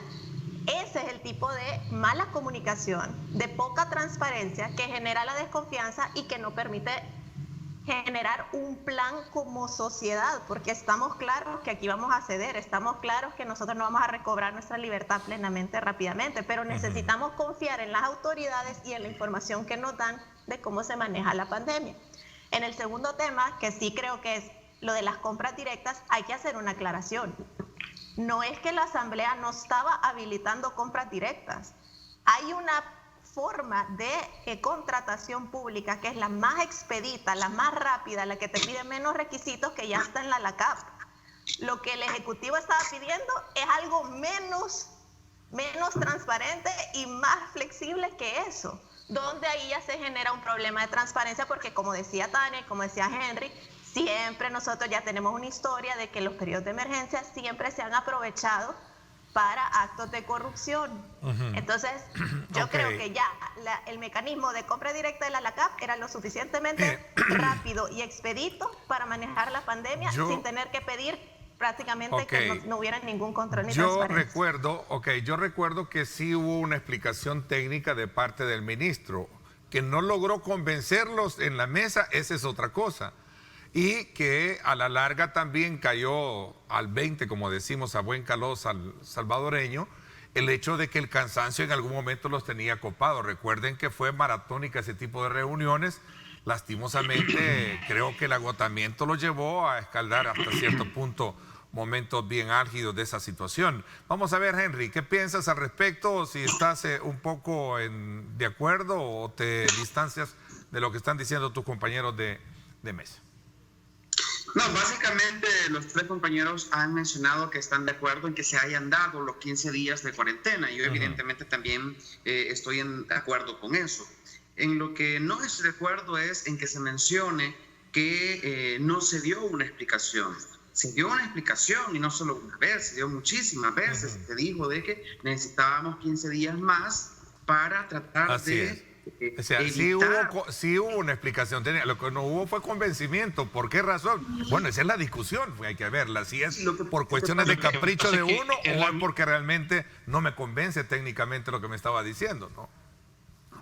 Ese es el tipo de mala comunicación, de poca transparencia que genera la desconfianza y que no permite generar un plan como sociedad, porque estamos claros que aquí vamos a ceder, estamos claros que nosotros no vamos a recobrar nuestra libertad plenamente rápidamente, pero necesitamos confiar en las autoridades y en la información que nos dan de cómo se maneja la pandemia. En el segundo tema, que sí creo que es lo de las compras directas, hay que hacer una aclaración. No es que la Asamblea no estaba habilitando compras directas. Hay una forma de contratación pública que es la más expedita, la más rápida, la que te pide menos requisitos, que ya está en la LACAP. Lo que el Ejecutivo estaba pidiendo es algo menos transparente y más flexible que eso, donde ahí ya se genera un problema de transparencia, porque como decía Tania y como decía Henry, siempre nosotros ya tenemos una historia de que los periodos de emergencia siempre se han aprovechado para actos de corrupción. Entonces, yo creo que ya el mecanismo de compra directa de la LACAP era lo suficientemente rápido y expedito para manejar la pandemia sin tener que pedir prácticamente que no hubiera ningún control ni transparencia. Yo recuerdo que sí hubo una explicación técnica de parte del ministro, que no logró convencerlos en la mesa, esa es otra cosa. Y que a la larga también cayó al 20, como decimos, a buen calor salvadoreño, el hecho de que el cansancio en algún momento los tenía copados. Recuerden que fue maratónica ese tipo de reuniones. Lastimosamente, creo que el agotamiento lo llevó a escaldar hasta cierto punto momentos bien álgidos de esa situación. Vamos a ver, Henry, ¿qué piensas al respecto? Si estás un poco de acuerdo o te distancias de lo que están diciendo tus compañeros de mesa. No, básicamente los 3 compañeros han mencionado que están de acuerdo en que se hayan dado los 15 días de cuarentena. Yo evidentemente también estoy de acuerdo con eso. En lo que no estoy de acuerdo es en que se mencione que no se dio una explicación. Se dio una explicación y no solo una vez, se dio muchísimas veces. Se dijo de que necesitábamos 15 días más para tratar o sea, sí hubo una explicación. Lo que no hubo fue convencimiento. ¿Por qué razón? Bueno, esa es la discusión. Hay que verla. Si es por cuestiones de capricho de uno o es porque realmente no me convence técnicamente lo que me estaba diciendo, ¿no?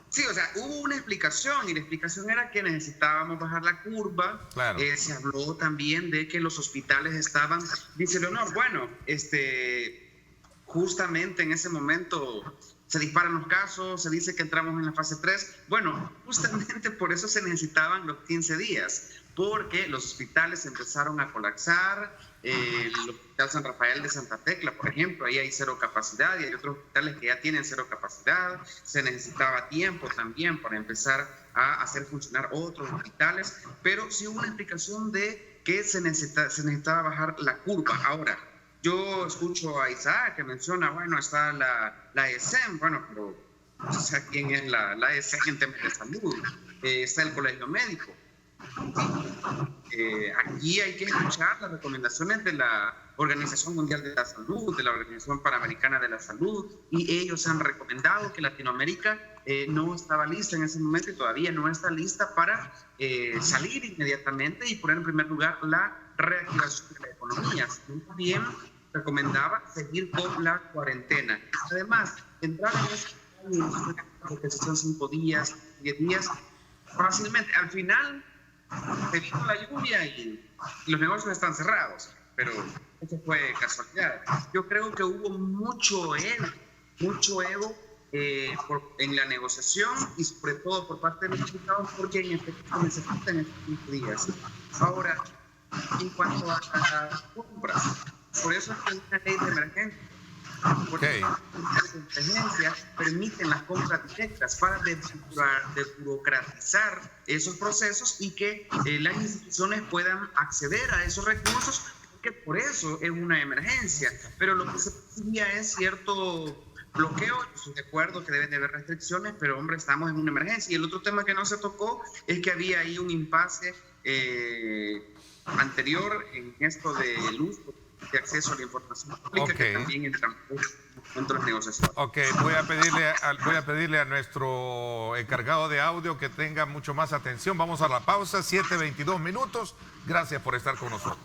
Sí, o sea, hubo una explicación y la explicación era que necesitábamos bajar la curva. Claro. Se habló también de que los hospitales estaban, dice Leonor, bueno, justamente en ese momento se disparan los casos, se dice que entramos en la fase 3. Bueno, justamente por eso se necesitaban los 15 días, porque los hospitales empezaron a colapsar. El Hospital San Rafael de Santa Tecla, por ejemplo, ahí hay 0 capacidad y hay otros hospitales que ya tienen 0 capacidad. Se necesitaba tiempo también para empezar a hacer funcionar otros hospitales, pero sí hubo una explicación de que se necesitaba bajar la curva. Ahora, yo escucho a Isaac que menciona, bueno, está la ESEM, bueno, pero o sea, ¿quién es la ESEM en temas de salud? Está el colegio médico. Aquí hay que escuchar las recomendaciones de la Organización Mundial de la Salud, de la Organización Panamericana de la Salud, y ellos han recomendado que Latinoamérica no estaba lista en ese momento y todavía no está lista para salir inmediatamente y poner en primer lugar la reactivación de la economía. También recomendaba seguir con la cuarentena. Además, entrar en esa que son 5 días, 10 días, fácilmente. Al final, se vino la lluvia y los negocios están cerrados, pero eso fue casualidad. Yo creo que hubo mucho ego en la negociación y sobre todo por parte de los diputados, porque en efecto necesitan estos 15 días. Ahora, en cuanto a las compras, por eso es que hay una ley de emergencia. Porque las emergencias permiten las compras directas para desburocratizar esos procesos y que las instituciones puedan acceder a esos recursos, porque por eso es una emergencia. Pero lo que se percibía es cierto bloqueo. Estoy de acuerdo que deben de haber restricciones, pero hombre, estamos en una emergencia. Y el otro tema que no se tocó es que había ahí un impasse anterior en esto del uso de acceso a la información pública, que también entra dentro de las negociaciones. Ok, voy a pedirle a nuestro encargado de audio que tenga mucho más atención. Vamos a la pausa, 7:22 minutos. Gracias por estar con nosotros.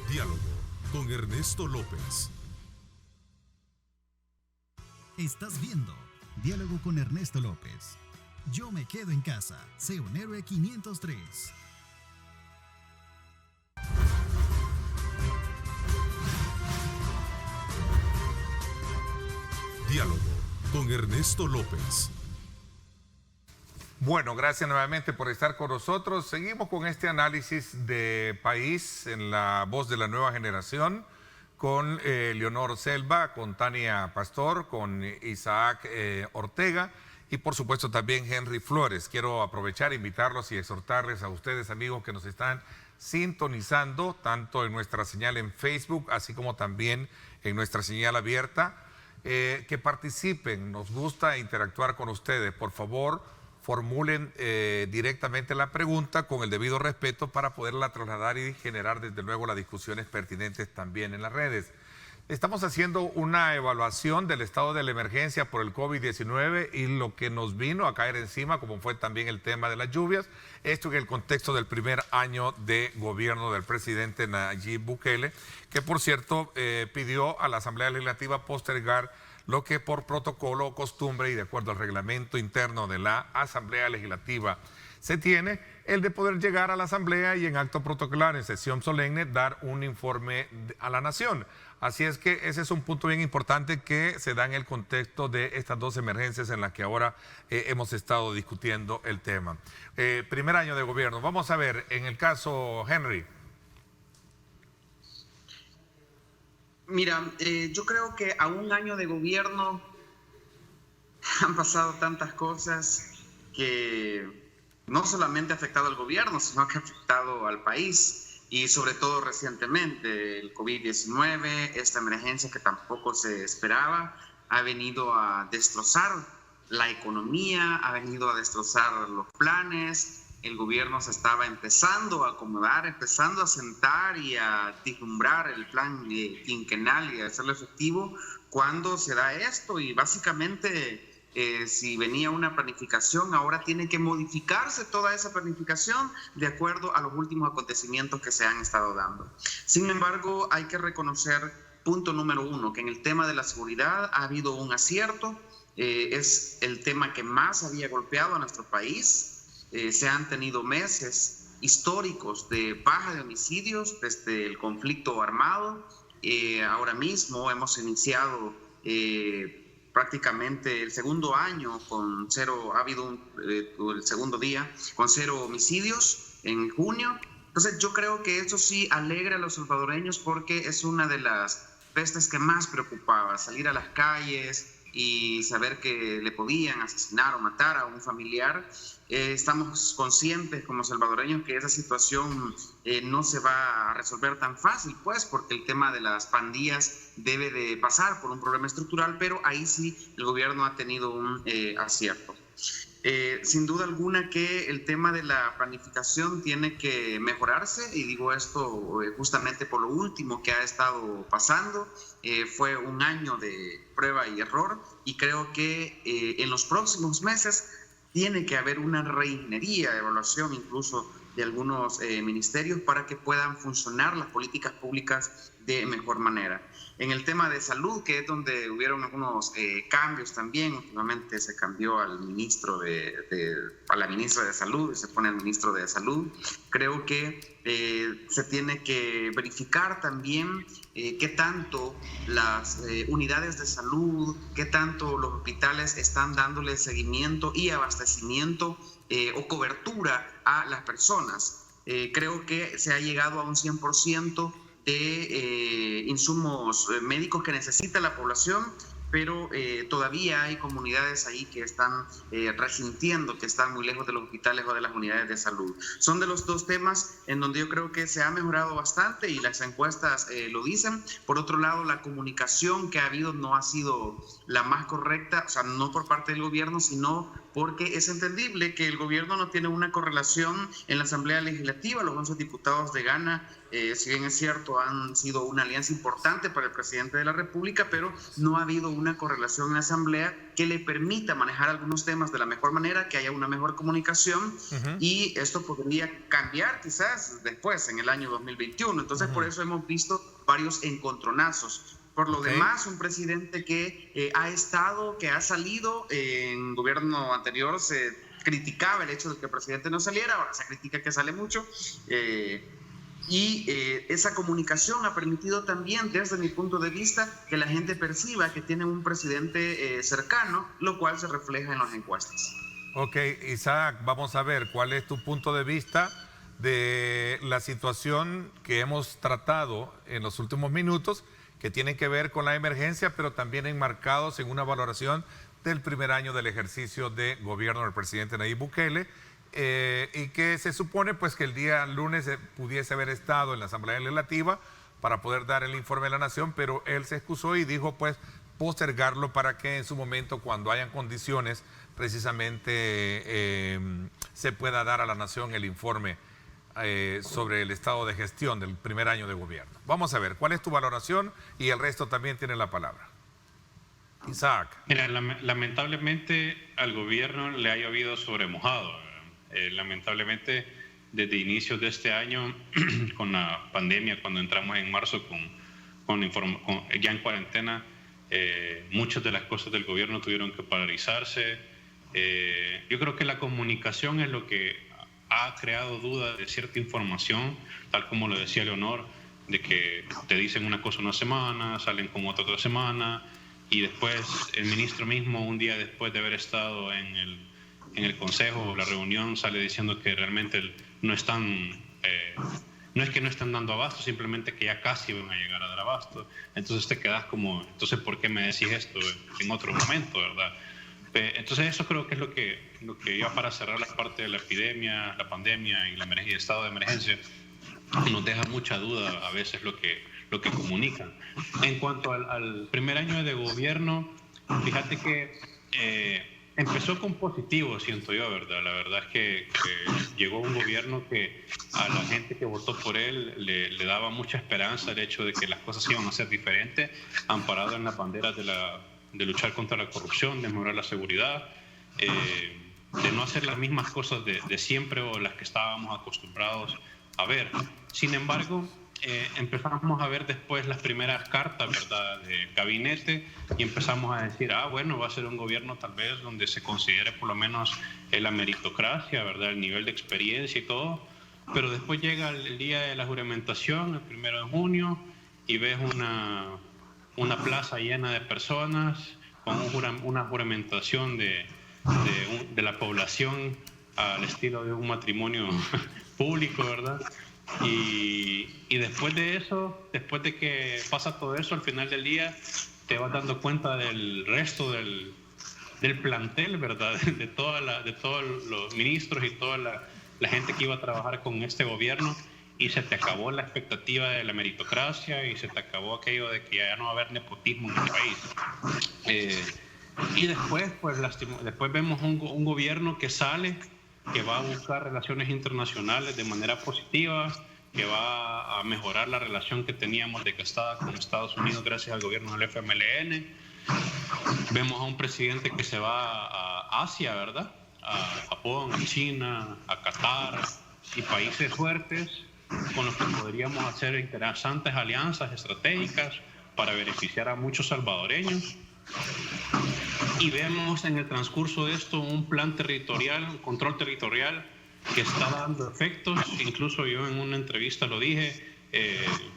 Diálogo con Ernesto López. Estás viendo Diálogo con Ernesto López. Yo me quedo en casa. Sé un héroe 503. Diálogo con Ernesto López. Bueno, gracias nuevamente por estar con nosotros. Seguimos con este análisis de país en la voz de la nueva generación con Leonor Selva, con Tania Pastor, con Isaac Ortega y por supuesto también Henry Flores. Quiero aprovechar, invitarlos y exhortarles a ustedes, amigos, que nos están sintonizando tanto en nuestra señal en Facebook, así como también en nuestra señal abierta, que participen. Nos gusta interactuar con ustedes. Por favor, formulen directamente la pregunta con el debido respeto para poderla trasladar y generar desde luego las discusiones pertinentes también en las redes. Estamos haciendo una evaluación del estado de la emergencia por el COVID-19 y lo que nos vino a caer encima, como fue también el tema de las lluvias, esto en el contexto del primer año de gobierno del presidente Nayib Bukele, que por cierto pidió a la Asamblea Legislativa postergar lo que por protocolo o costumbre y de acuerdo al reglamento interno de la Asamblea Legislativa se tiene, el de poder llegar a la Asamblea y en acto protocolar, en sesión solemne, dar un informe a la Nación. Así es que ese es un punto bien importante que se da en el contexto de estas dos emergencias en las que ahora hemos estado discutiendo el tema. Primer año de gobierno. Vamos a ver, en el caso Henry. Mira, yo creo que a un año de gobierno han pasado tantas cosas que no solamente ha afectado al gobierno, sino que ha afectado al país. Y sobre todo recientemente, el COVID-19, esta emergencia que tampoco se esperaba, ha venido a destrozar la economía, ha venido a destrozar los planes. El gobierno se estaba empezando a acomodar, empezando a sentar y a vislumbrar el plan quinquenal y a hacerlo efectivo cuando se da esto. Y básicamente, si venía una planificación, ahora tiene que modificarse toda esa planificación de acuerdo a los últimos acontecimientos que se han estado dando. Sin embargo, hay que reconocer, punto número uno, que en el tema de la seguridad ha habido un acierto. Es el tema que más había golpeado a nuestro país. Se han tenido meses históricos de baja de homicidios desde el conflicto armado. Ahora mismo hemos iniciado prácticamente el segundo año con cero, ha habido el segundo día con 0 homicidios en junio. Entonces yo creo que eso sí alegra a los salvadoreños, porque es una de las pestes que más preocupaba, salir a las calles y saber que le podían asesinar o matar a un familiar. Estamos conscientes como salvadoreños que esa situación no se va a resolver tan fácil, pues, porque el tema de las pandillas debe de pasar por un problema estructural, pero ahí sí el gobierno ha tenido un acierto. Sin duda alguna que el tema de la planificación tiene que mejorarse, y digo esto justamente por lo último que ha estado pasando. Fue un año de prueba y error, y creo que en los próximos meses tiene que haber una reingeniería, evaluación incluso de algunos ministerios para que puedan funcionar las políticas públicas de mejor manera. En el tema de salud, que es donde hubieron algunos cambios también, últimamente se cambió al ministro a la ministra de Salud, y se pone al ministro de Salud. Creo que se tiene que verificar también qué tanto las unidades de salud, qué tanto los hospitales están dándole seguimiento y abastecimiento o cobertura a las personas. Creo que se ha llegado a un 100% de insumos médicos que necesita la población, pero todavía hay comunidades ahí que están resintiendo que están muy lejos de los hospitales o de las unidades de salud. Son de los dos temas en donde yo creo que se ha mejorado bastante, y las encuestas lo dicen. Por otro lado, la comunicación que ha habido no ha sido la más correcta, o sea, no por parte del gobierno, sino porque es entendible que el gobierno no tiene una correlación en la Asamblea Legislativa. Los 11 diputados de Gana, si bien es cierto, han sido una alianza importante para el presidente de la República, pero no ha habido una correlación en la Asamblea que le permita manejar algunos temas de la mejor manera, que haya una mejor comunicación, y esto podría cambiar quizás después, en el año 2021. Entonces, por eso hemos visto varios encontronazos. Por lo demás, un presidente que ha salido en gobierno anterior, se criticaba el hecho de que el presidente no saliera, ahora se critica que sale mucho, y esa comunicación ha permitido también, desde mi punto de vista, que la gente perciba que tiene un presidente cercano, lo cual se refleja en las encuestas. Ok, Isaac, vamos a ver cuál es tu punto de vista de la situación que hemos tratado en los últimos minutos, que tienen que ver con la emergencia, pero también enmarcados en una valoración del primer año del ejercicio de gobierno del presidente Nayib Bukele, y que se supone pues que el día lunes pudiese haber estado en la Asamblea Legislativa para poder dar el informe a la Nación, pero él se excusó y dijo pues postergarlo para que en su momento, cuando hayan condiciones, precisamente se pueda dar a la Nación el informe sobre el estado de gestión del primer año de gobierno. Vamos a ver, ¿cuál es tu valoración? Y el resto también tiene la palabra. Isaac. Mira, lamentablemente al gobierno le ha llovido sobre mojado. Lamentablemente, desde inicios de este año, con la pandemia, cuando entramos en marzo ya en cuarentena, muchas de las cosas del gobierno tuvieron que paralizarse. Yo creo que la comunicación es lo que ha creado dudas de cierta información, tal como lo decía Leonor, de que te dicen una cosa una semana, salen como otra semana, y después el ministro mismo, un día después de haber estado en el consejo, la reunión, sale diciendo que realmente no es que no están dando abasto, simplemente que ya casi van a llegar a dar abasto. Entonces te quedas como, entonces ¿por qué me decís esto en otro momento, verdad? Entonces eso creo que es lo que ya, para cerrar la parte de la epidemia, la pandemia y el estado de emergencia, nos deja mucha duda a veces lo que comunican. En cuanto al primer año de gobierno, fíjate que empezó con positivo, siento yo, ¿verdad? La verdad es que llegó un gobierno que a la gente que votó por él le daba mucha esperanza el hecho de que las cosas iban a ser diferentes, amparado en las banderas de luchar contra la corrupción, de mejorar la seguridad, de no hacer las mismas cosas de siempre o las que estábamos acostumbrados a ver. Sin embargo, empezamos a ver después las primeras cartas, ¿verdad?, de gabinete, y empezamos a decir, bueno, va a ser un gobierno tal vez donde se considere por lo menos la meritocracia, ¿verdad?, el nivel de experiencia y todo, pero después llega el día de la juramentación, el 1 de junio, y ves una plaza llena de personas con una juramentación de la población al estilo de un matrimonio público, ¿verdad? Y después de eso, después de que pasa todo eso, al final del día te vas dando cuenta del resto del plantel, ¿verdad? De todos los ministros y toda la gente que iba a trabajar con este gobierno, y se te acabó la expectativa de la meritocracia y se te acabó aquello de que ya no va a haber nepotismo en el país. Y después, pues después vemos un gobierno que sale, que va a buscar relaciones internacionales de manera positiva, que va a mejorar la relación que teníamos desgastada con Estados Unidos gracias al gobierno del FMLN. Vemos a un presidente que se va a Asia, ¿verdad? A Japón, a China, a Qatar y países fuertes con los que podríamos hacer interesantes alianzas estratégicas para beneficiar a muchos salvadoreños. Y vemos en el transcurso de esto un plan territorial, un control territorial que está dando efectos. Incluso yo en una entrevista lo dije,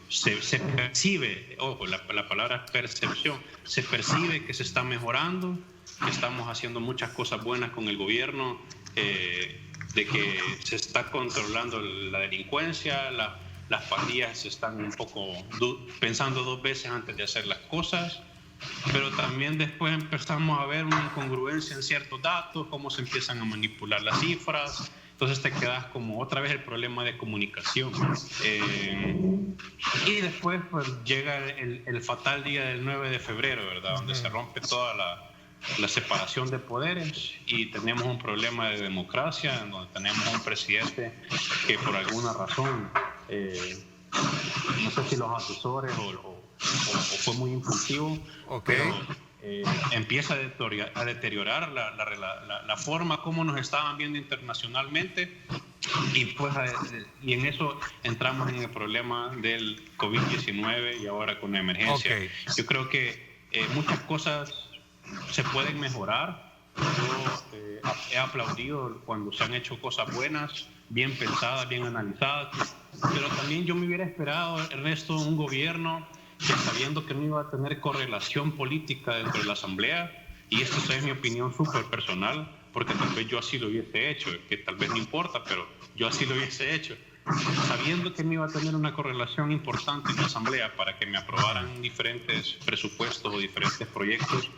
se percibe, ojo, la palabra percepción, se percibe que se está mejorando, que estamos haciendo muchas cosas buenas con el gobierno, de que se está controlando la delincuencia, las pandillas están un poco pensando 2 veces antes de hacer las cosas, pero también después empezamos a ver una incongruencia en ciertos datos, cómo se empiezan a manipular las cifras. Entonces te quedas como otra vez el problema de comunicación. Y después pues llega el fatal día del 9 de febrero, ¿verdad? Donde se rompe toda la separación de poderes y tenemos un problema de democracia, en donde tenemos un presidente que por alguna razón, no sé si los asesores o fue muy impulsivo, pero empieza a deteriorar la forma como nos estaban viendo internacionalmente, y pues y en eso entramos en el problema del COVID-19 y ahora con la emergencia. Yo creo que muchas cosas se pueden mejorar. Yo he aplaudido cuando se han hecho cosas buenas, bien pensadas, bien analizadas, pero también yo me hubiera esperado el resto de un gobierno que, sabiendo que no iba a tener correlación política dentro de la Asamblea, y esto es mi opinión súper personal, porque tal vez yo así lo hubiese hecho, que tal vez no importa, pero yo así lo hubiese hecho, sabiendo que no iba a tener una correlación importante en la Asamblea para que me aprobaran diferentes presupuestos o diferentes proyectos,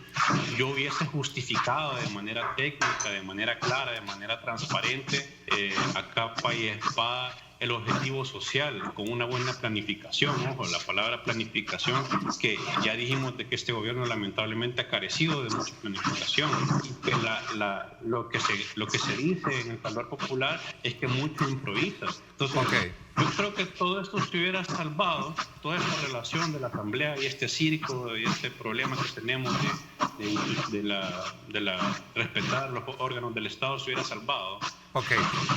yo hubiese justificado de manera técnica, de manera clara, de manera transparente, a capa y espada, el objetivo social con una buena planificación. Ojo, la palabra planificación, que ya dijimos de que este gobierno lamentablemente ha carecido de mucha planificación, y que lo que se dice en el calor popular es que mucho improvisa. Entonces, yo creo que todo esto se hubiera salvado, toda esta relación de la Asamblea y este circo y este problema que tenemos de respetar los órganos del Estado se hubiera salvado.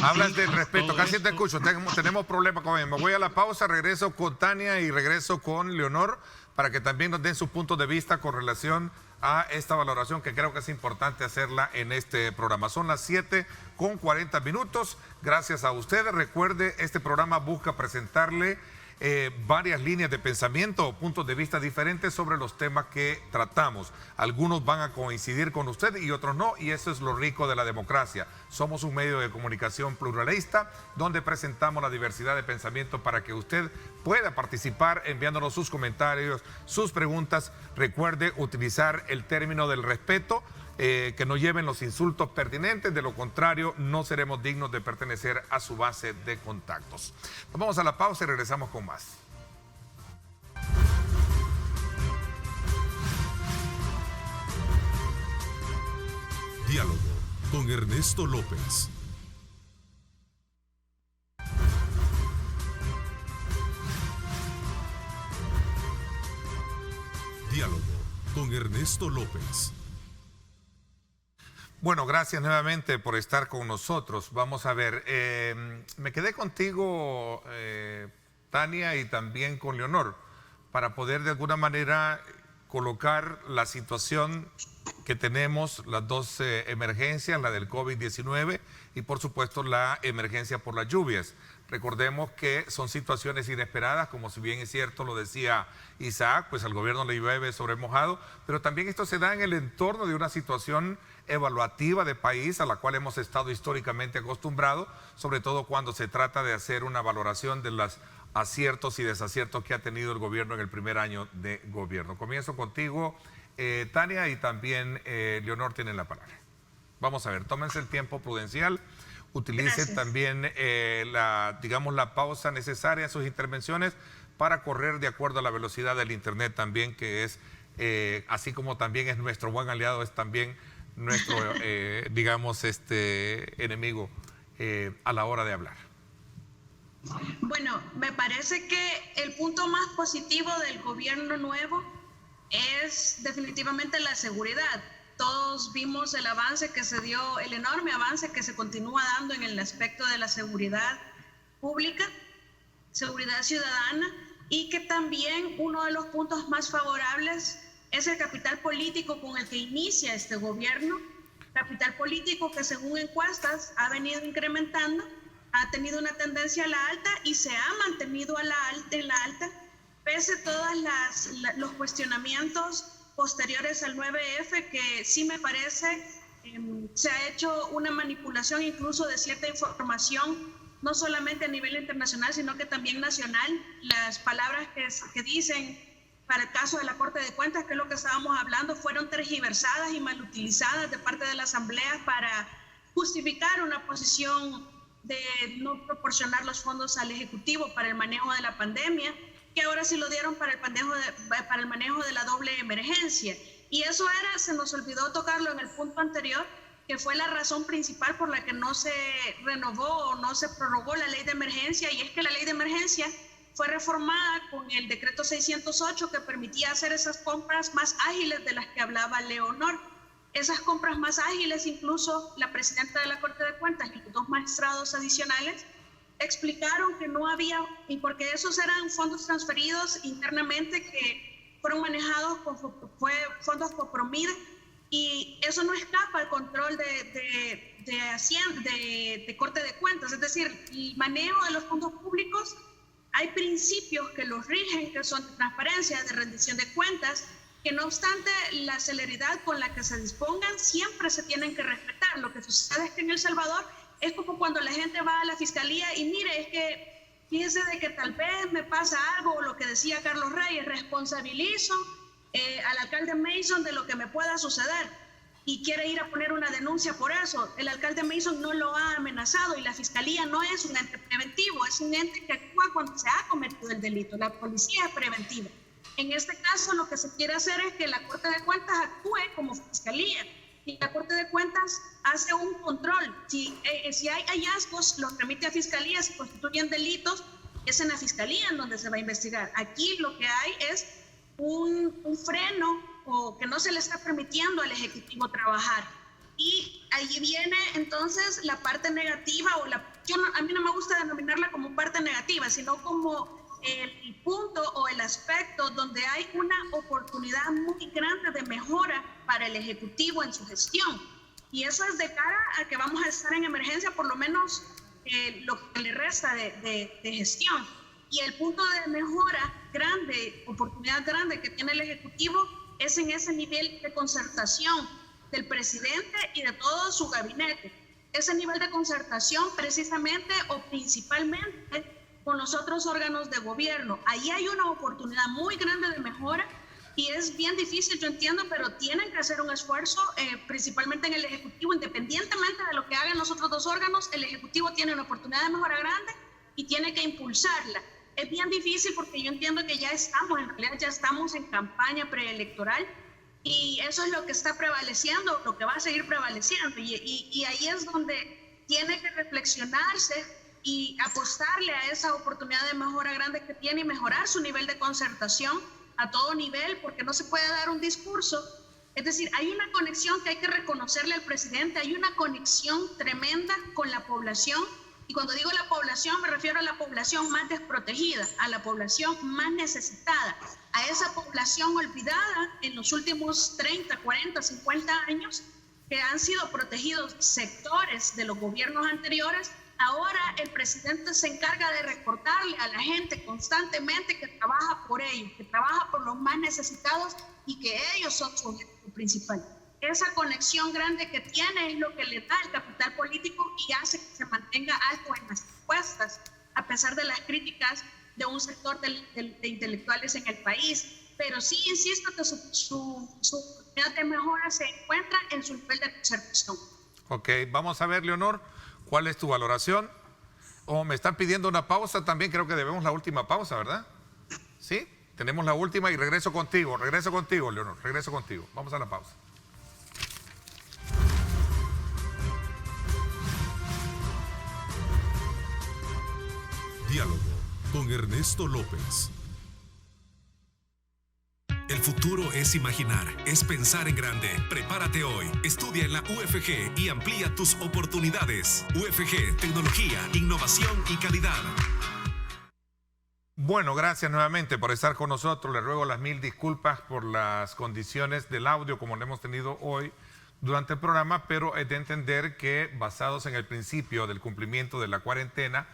Hablas del respeto, casi te escucho, tenemos problemas con él. Me voy a la pausa, regreso con Tania y regreso con Leonor para que también nos den sus puntos de vista con relación a esta valoración que creo que es importante hacerla en este programa. Son las 7:40. Gracias a ustedes. Recuerde, este programa busca presentarle varias líneas de pensamiento o puntos de vista diferentes sobre los temas que tratamos. Algunos van a coincidir con usted y otros no, y eso es lo rico de la democracia. Somos un medio de comunicación pluralista donde presentamos la diversidad de pensamiento para que usted pueda participar enviándonos sus comentarios, sus preguntas. Recuerde utilizar el término del respeto, que no lleven los insultos pertinentes, de lo contrario no seremos dignos de pertenecer a su base de contactos. Nos vamos a la pausa y regresamos con más. Diálogo con Ernesto López. Diálogo con Ernesto López. Bueno, gracias nuevamente por estar con nosotros. Vamos a ver, me quedé contigo, Tania, y también con Leonor, para poder de alguna manera colocar la situación que tenemos, las dos emergencias, la del COVID-19 y por supuesto la emergencia por las lluvias. Recordemos que son situaciones inesperadas, como si bien es cierto, lo decía Isaac, pues al gobierno le llueve sobre mojado, pero también esto se da en el entorno de una situación evaluativa de país a la cual hemos estado históricamente acostumbrados, sobre todo cuando se trata de hacer una valoración de los aciertos y desaciertos que ha tenido el gobierno en el primer año de gobierno. Comienzo contigo, Tania, y también Leonor tienen la palabra. Vamos a ver, tómense el tiempo prudencial. Utilice también la pausa necesaria en sus intervenciones para correr de acuerdo a la velocidad del internet también, que es, así como también es nuestro buen aliado, es también nuestro, enemigo a la hora de hablar. Bueno, me parece que el punto más positivo del gobierno nuevo es definitivamente la seguridad. Todos vimos el avance que se dio, el enorme avance que se continúa dando en el aspecto de la seguridad pública, seguridad ciudadana, y que también uno de los puntos más favorables es el capital político con el que inicia este gobierno, capital político que según encuestas ha venido incrementando, ha tenido una tendencia a la alta y se ha mantenido en la alta, pese a todos los cuestionamientos posteriores al 9F, que sí me parece se ha hecho una manipulación incluso de cierta información, no solamente a nivel internacional, sino que también nacional. Las palabras que dicen para el caso de la Corte de Cuentas, que es lo que estábamos hablando, fueron tergiversadas y mal utilizadas de parte de la Asamblea para justificar una posición de no proporcionar los fondos al Ejecutivo para el manejo de la pandemia, que ahora sí lo dieron para el manejo de la doble emergencia. Y eso se nos olvidó tocarlo en el punto anterior, que fue la razón principal por la que no se renovó o no se prorrogó la ley de emergencia, y es que la ley de emergencia fue reformada con el decreto 608 que permitía hacer esas compras más ágiles de las que hablaba Leonor. Esas compras más ágiles, incluso la presidenta de la Corte de Cuentas y los 2 magistrados adicionales explicaron que no había, y porque esos eran fondos transferidos internamente que fueron manejados con fondos Copromida, y eso no escapa al control de Corte de Cuentas. Es decir, el manejo de los fondos públicos, hay principios que los rigen, que son de transparencia, de rendición de cuentas, que no obstante la celeridad con la que se dispongan, siempre se tienen que respetar. Lo que sucede es que en El Salvador es como cuando la gente va a la fiscalía y mire, es que fíjese de que tal vez me pasa algo, o lo que decía Carlos Reyes, responsabilizo al alcalde Mason de lo que me pueda suceder, y quiere ir a poner una denuncia por eso. El alcalde Mason no lo ha amenazado, y la fiscalía no es un ente preventivo, es un ente que actúa cuando se ha cometido el delito. La policía es preventiva. En este caso, lo que se quiere hacer es que la Corte de Cuentas actúe como fiscalía, y la Corte de Cuentas hace un control. Si hay hallazgos, los remite a fiscalía. Si constituyen delitos, es en la fiscalía en donde se va a investigar. Aquí lo que hay es un freno, o que no se le está permitiendo al Ejecutivo trabajar. Y ahí viene entonces la parte negativa, a mí no me gusta denominarla como parte negativa, sino como el punto o el aspecto donde hay una oportunidad muy grande de mejora para el Ejecutivo en su gestión. Y eso es de cara a que vamos a estar en emergencia, por lo menos lo que le resta de gestión. Y el punto de mejora grande, oportunidad grande que tiene el Ejecutivo es en ese nivel de concertación del presidente y de todo su gabinete. Ese nivel de concertación precisamente o principalmente con los otros órganos de gobierno. Ahí hay una oportunidad muy grande de mejora, y es bien difícil, yo entiendo, pero tienen que hacer un esfuerzo, principalmente en el Ejecutivo, independientemente de lo que hagan los otros 2 órganos. El Ejecutivo tiene una oportunidad de mejora grande y tiene que impulsarla. Es bien difícil porque yo entiendo que en realidad ya estamos en campaña preelectoral, y eso es lo que está prevaleciendo, lo que va a seguir prevaleciendo, y ahí es donde tiene que reflexionarse y apostarle a esa oportunidad de mejora grande que tiene, y mejorar su nivel de concertación a todo nivel, porque no se puede dar un discurso. Es decir, hay una conexión que hay que reconocerle al presidente, hay una conexión tremenda con la población. Y cuando digo la población, me refiero a la población más desprotegida, a la población más necesitada, a esa población olvidada en los últimos 30, 40, 50 años, que han sido protegidos sectores de los gobiernos anteriores, ahora el presidente se encarga de recordarle a la gente constantemente que trabaja por ellos, que trabaja por los más necesitados y que ellos son su objetivo principal. Esa conexión grande que tiene es lo que le da el capital político y hace que se mantenga alto en las encuestas, a pesar de las críticas de un sector de intelectuales en el país. Pero sí, insisto, que su oportunidad de mejora se encuentra en su nivel de conservación. Ok, vamos a ver, Leonor, ¿cuál es tu valoración? Me están pidiendo una pausa también, creo que debemos la última pausa, ¿verdad? Sí, tenemos la última y regreso contigo, Leonor, regreso contigo. Vamos a la pausa. Diálogo con Ernesto López. El futuro es imaginar, es pensar en grande. Prepárate hoy. Estudia en la UFG y amplía tus oportunidades. UFG, tecnología, innovación y calidad. Bueno, gracias nuevamente por estar con nosotros. Le ruego las 1000 disculpas por las condiciones del audio como lo hemos tenido hoy durante el programa, pero es de entender que basados en el principio del cumplimiento de la cuarentena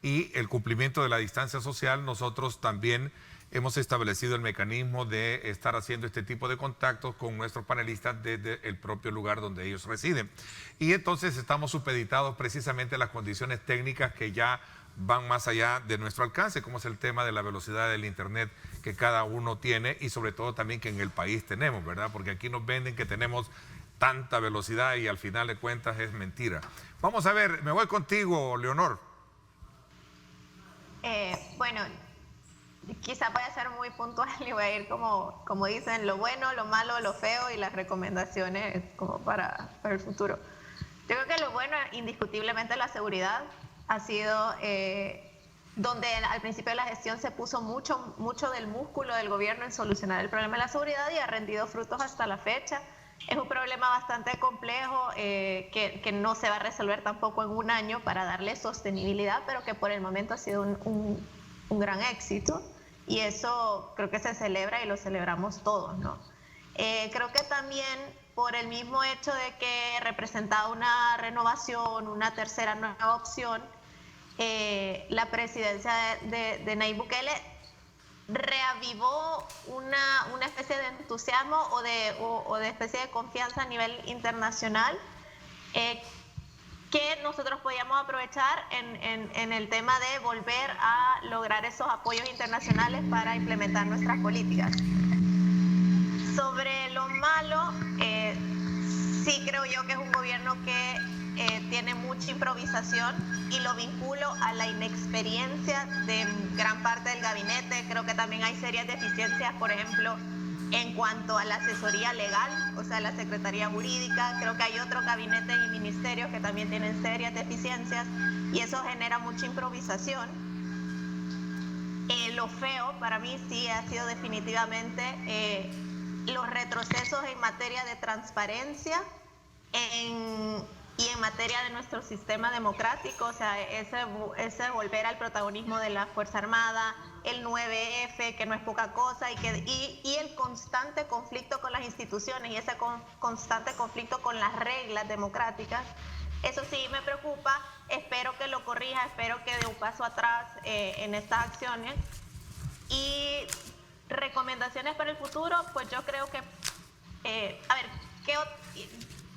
y el cumplimiento de la distancia social, nosotros también hemos establecido el mecanismo de estar haciendo este tipo de contactos con nuestros panelistas desde el propio lugar donde ellos residen. Y entonces estamos supeditados precisamente a las condiciones técnicas que ya van más allá de nuestro alcance, como es el tema de la velocidad del internet que cada uno tiene y sobre todo también que en el país tenemos, ¿verdad? Porque aquí nos venden que tenemos tanta velocidad y al final de cuentas es mentira. Vamos a ver, me voy contigo, Leonor. Bueno, quizá voy a ser muy puntual y voy a ir como dicen, lo bueno, lo malo, lo feo y las recomendaciones como para el futuro. Yo creo que lo bueno, indiscutiblemente, la seguridad ha sido donde al principio de la gestión se puso mucho del músculo del gobierno en solucionar el problema de la seguridad y ha rendido frutos hasta la fecha. Es un problema bastante complejo que no se va a resolver tampoco en un año para darle sostenibilidad, pero que por el momento ha sido un gran éxito y eso creo que se celebra y lo celebramos todos, ¿no? Creo que también por el mismo hecho de que representaba una renovación, una tercera nueva opción, la presidencia de Nayib Bukele reavivó una especie de entusiasmo o de especie de confianza a nivel internacional que nosotros podíamos aprovechar en el tema de volver a lograr esos apoyos internacionales para implementar nuestras políticas. Sobre lo malo, sí creo yo que es un gobierno que tiene mucha improvisación y lo vinculo a la inexperiencia de gran parte del gabinete. Creo que también hay serias deficiencias, por ejemplo, en cuanto a la asesoría legal, o sea, la Secretaría Jurídica. Creo que hay otros gabinetes y ministerios que también tienen serias deficiencias y eso genera mucha improvisación. Lo feo para mí sí ha sido definitivamente los retrocesos en materia de transparencia y en materia de nuestro sistema democrático, o sea, ese volver al protagonismo de la Fuerza Armada, el 9F, que no es poca cosa, y el constante conflicto con las instituciones y ese constante conflicto con las reglas democráticas. Eso sí me preocupa, espero que lo corrija, espero que dé un paso atrás en estas acciones. Y recomendaciones para el futuro, pues yo creo que,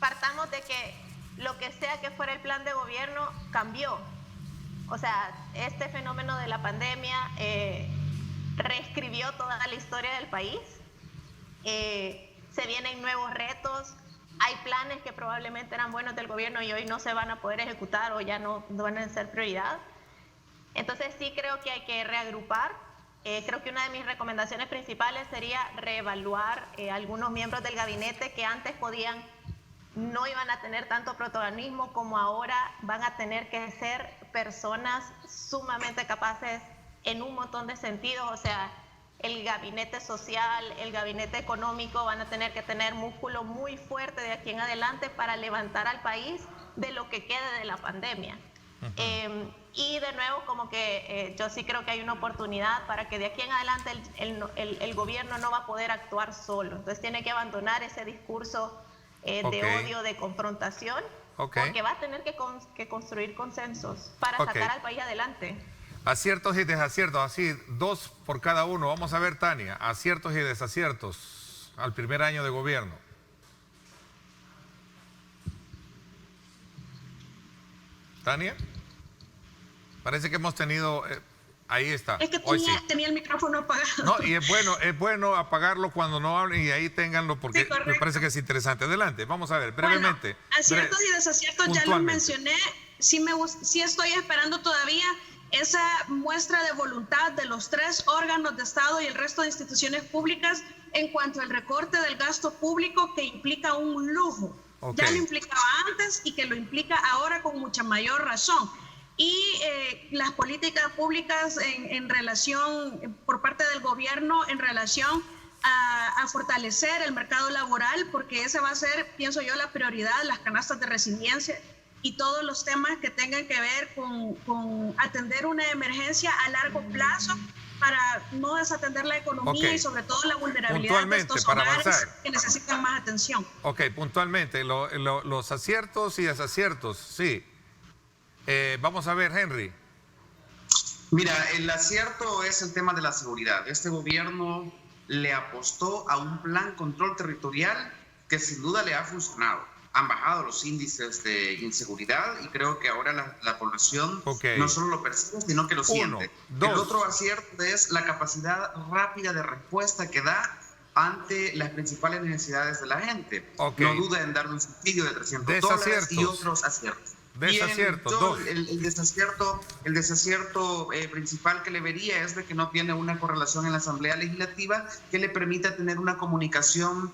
partamos de que lo que sea que fuera el plan de gobierno cambió. O sea, este fenómeno de la pandemia reescribió toda la historia del país. Se vienen nuevos retos. Hay planes que probablemente eran buenos del gobierno y hoy no se van a poder ejecutar o ya no van a ser prioridad. Entonces sí creo que hay que reagrupar. Creo que una de mis recomendaciones principales sería reevaluar algunos miembros del gabinete que antes no iban a tener tanto protagonismo como ahora van a tener que ser personas sumamente capaces en un montón de sentidos. O sea, el gabinete social, el gabinete económico van a tener que tener músculo muy fuerte de aquí en adelante para levantar al país de lo que quede de la pandemia. Y de nuevo, como que yo sí creo que hay una oportunidad para que de aquí en adelante el gobierno no va a poder actuar solo. Entonces tiene que abandonar ese discurso de odio, de confrontación, porque va a tener que construir consensos para sacar al país adelante. Aciertos y desaciertos, así 2 por cada uno. Vamos a ver, Tania, aciertos y desaciertos al primer año de gobierno. Tania, parece que hemos tenido, ahí está. Es que tenía el micrófono apagado. No, y es bueno apagarlo cuando no hablen y ahí ténganlo porque me parece que es interesante. Adelante, vamos a ver, brevemente. Bueno, aciertos y desaciertos ya los mencioné. Sí estoy esperando todavía esa muestra de voluntad de los 3 órganos de Estado y el resto de instituciones públicas en cuanto al recorte del gasto público, que implica un lujo. Ya lo implicaba antes y que lo implica ahora con mucha mayor razón. Y las políticas públicas en relación, por parte del gobierno, en relación a fortalecer el mercado laboral, porque esa va a ser, pienso yo, la prioridad, las canastas de resiliencia y todos los temas que tengan que ver con atender una emergencia a largo plazo para no desatender la economía y sobre todo la vulnerabilidad de estos hogares que necesitan más atención. Puntualmente, los aciertos y desaciertos, sí. Vamos a ver, Henry. Mira, el acierto es el tema de la seguridad. Este gobierno le apostó a un plan control territorial que sin duda le ha funcionado. Han bajado los índices de inseguridad y creo que ahora la población no solo lo percibe, sino que lo siente. El otro acierto es la capacidad rápida de respuesta que da ante las principales necesidades de la gente. No duda en dar un subsidio de $300 y otros aciertos. El desacierto principal que le vería es de que no tiene una correlación en la Asamblea Legislativa que le permita tener una comunicación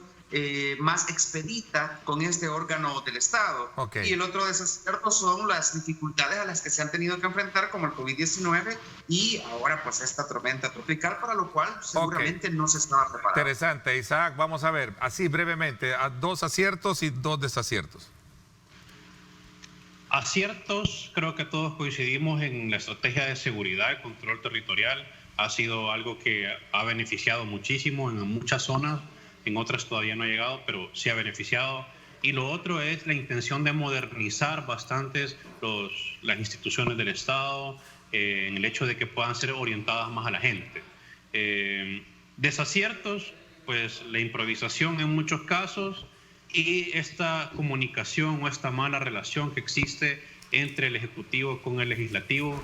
más expedita con este órgano del Estado. Y el otro desacierto son las dificultades a las que se han tenido que enfrentar, como el COVID-19 y ahora pues esta tormenta tropical, para lo cual seguramente no se estaba preparado. Interesante, Isaac. Vamos a ver, así brevemente, 2 aciertos y 2 desaciertos. Aciertos, creo que todos coincidimos en la estrategia de seguridad y control territorial. Ha sido algo que ha beneficiado muchísimo en muchas zonas. En otras todavía no ha llegado, pero sí ha beneficiado. Y lo otro es la intención de modernizar bastantes las instituciones del Estado, en el hecho de que puedan ser orientadas más a la gente. Desaciertos, pues la improvisación en muchos casos y esta comunicación o esta mala relación que existe entre el Ejecutivo con el Legislativo,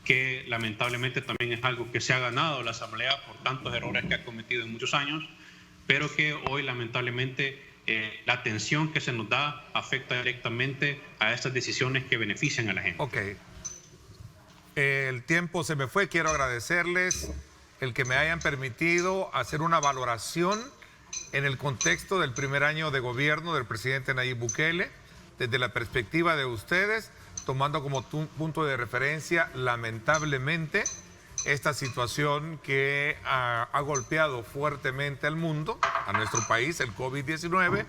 que lamentablemente también es algo que se ha ganado la Asamblea por tantos errores que ha cometido en muchos años, pero que hoy lamentablemente la atención que se nos da afecta directamente a estas decisiones que benefician a la gente. El tiempo se me fue. Quiero agradecerles el que me hayan permitido hacer una valoración en el contexto del primer año de gobierno del presidente Nayib Bukele, desde la perspectiva de ustedes, tomando como punto de referencia, lamentablemente, esta situación que ha golpeado fuertemente al mundo, a nuestro país, el COVID-19,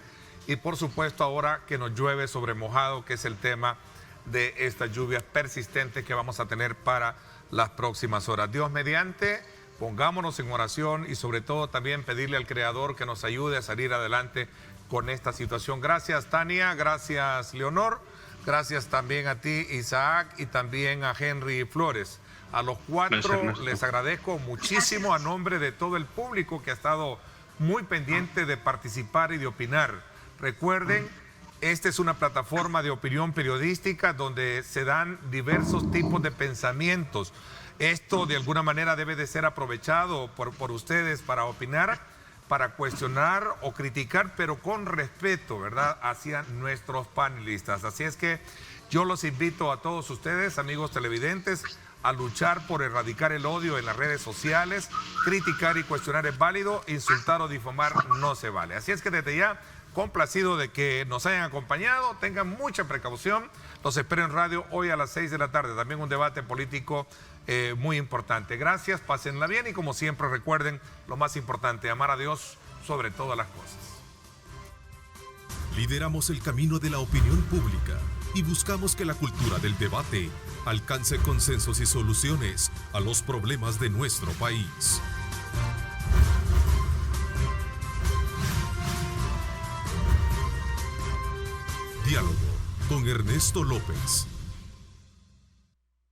y por supuesto ahora que nos llueve sobre mojado, que es el tema de estas lluvias persistentes que vamos a tener para las próximas horas. Dios mediante, pongámonos en oración y sobre todo también pedirle al Creador que nos ayude a salir adelante con esta situación. Gracias, Tania, gracias, Leonor, gracias también a ti, Isaac, y también a Henry Flores. A los 4 les agradezco muchísimo a nombre de todo el público que ha estado muy pendiente de participar y de opinar. Recuerden, esta es una plataforma de opinión periodística donde se dan diversos tipos de pensamientos. Esto de alguna manera debe de ser aprovechado por ustedes para opinar, para cuestionar o criticar, pero con respeto, ¿verdad?, hacia nuestros panelistas. Así es que yo los invito a todos ustedes, amigos televidentes, a luchar por erradicar el odio en las redes sociales. Criticar y cuestionar es válido, insultar o difamar no se vale. Así es que desde ya, complacido de que nos hayan acompañado, tengan mucha precaución. Los espero en radio hoy a las 6 de la tarde, también un debate político muy importante. Gracias, pásenla bien y como siempre recuerden lo más importante, amar a Dios sobre todas las cosas. Lideramos el camino de la opinión pública y buscamos que la cultura del debate alcance consensos y soluciones a los problemas de nuestro país. Diálogo con Ernesto López.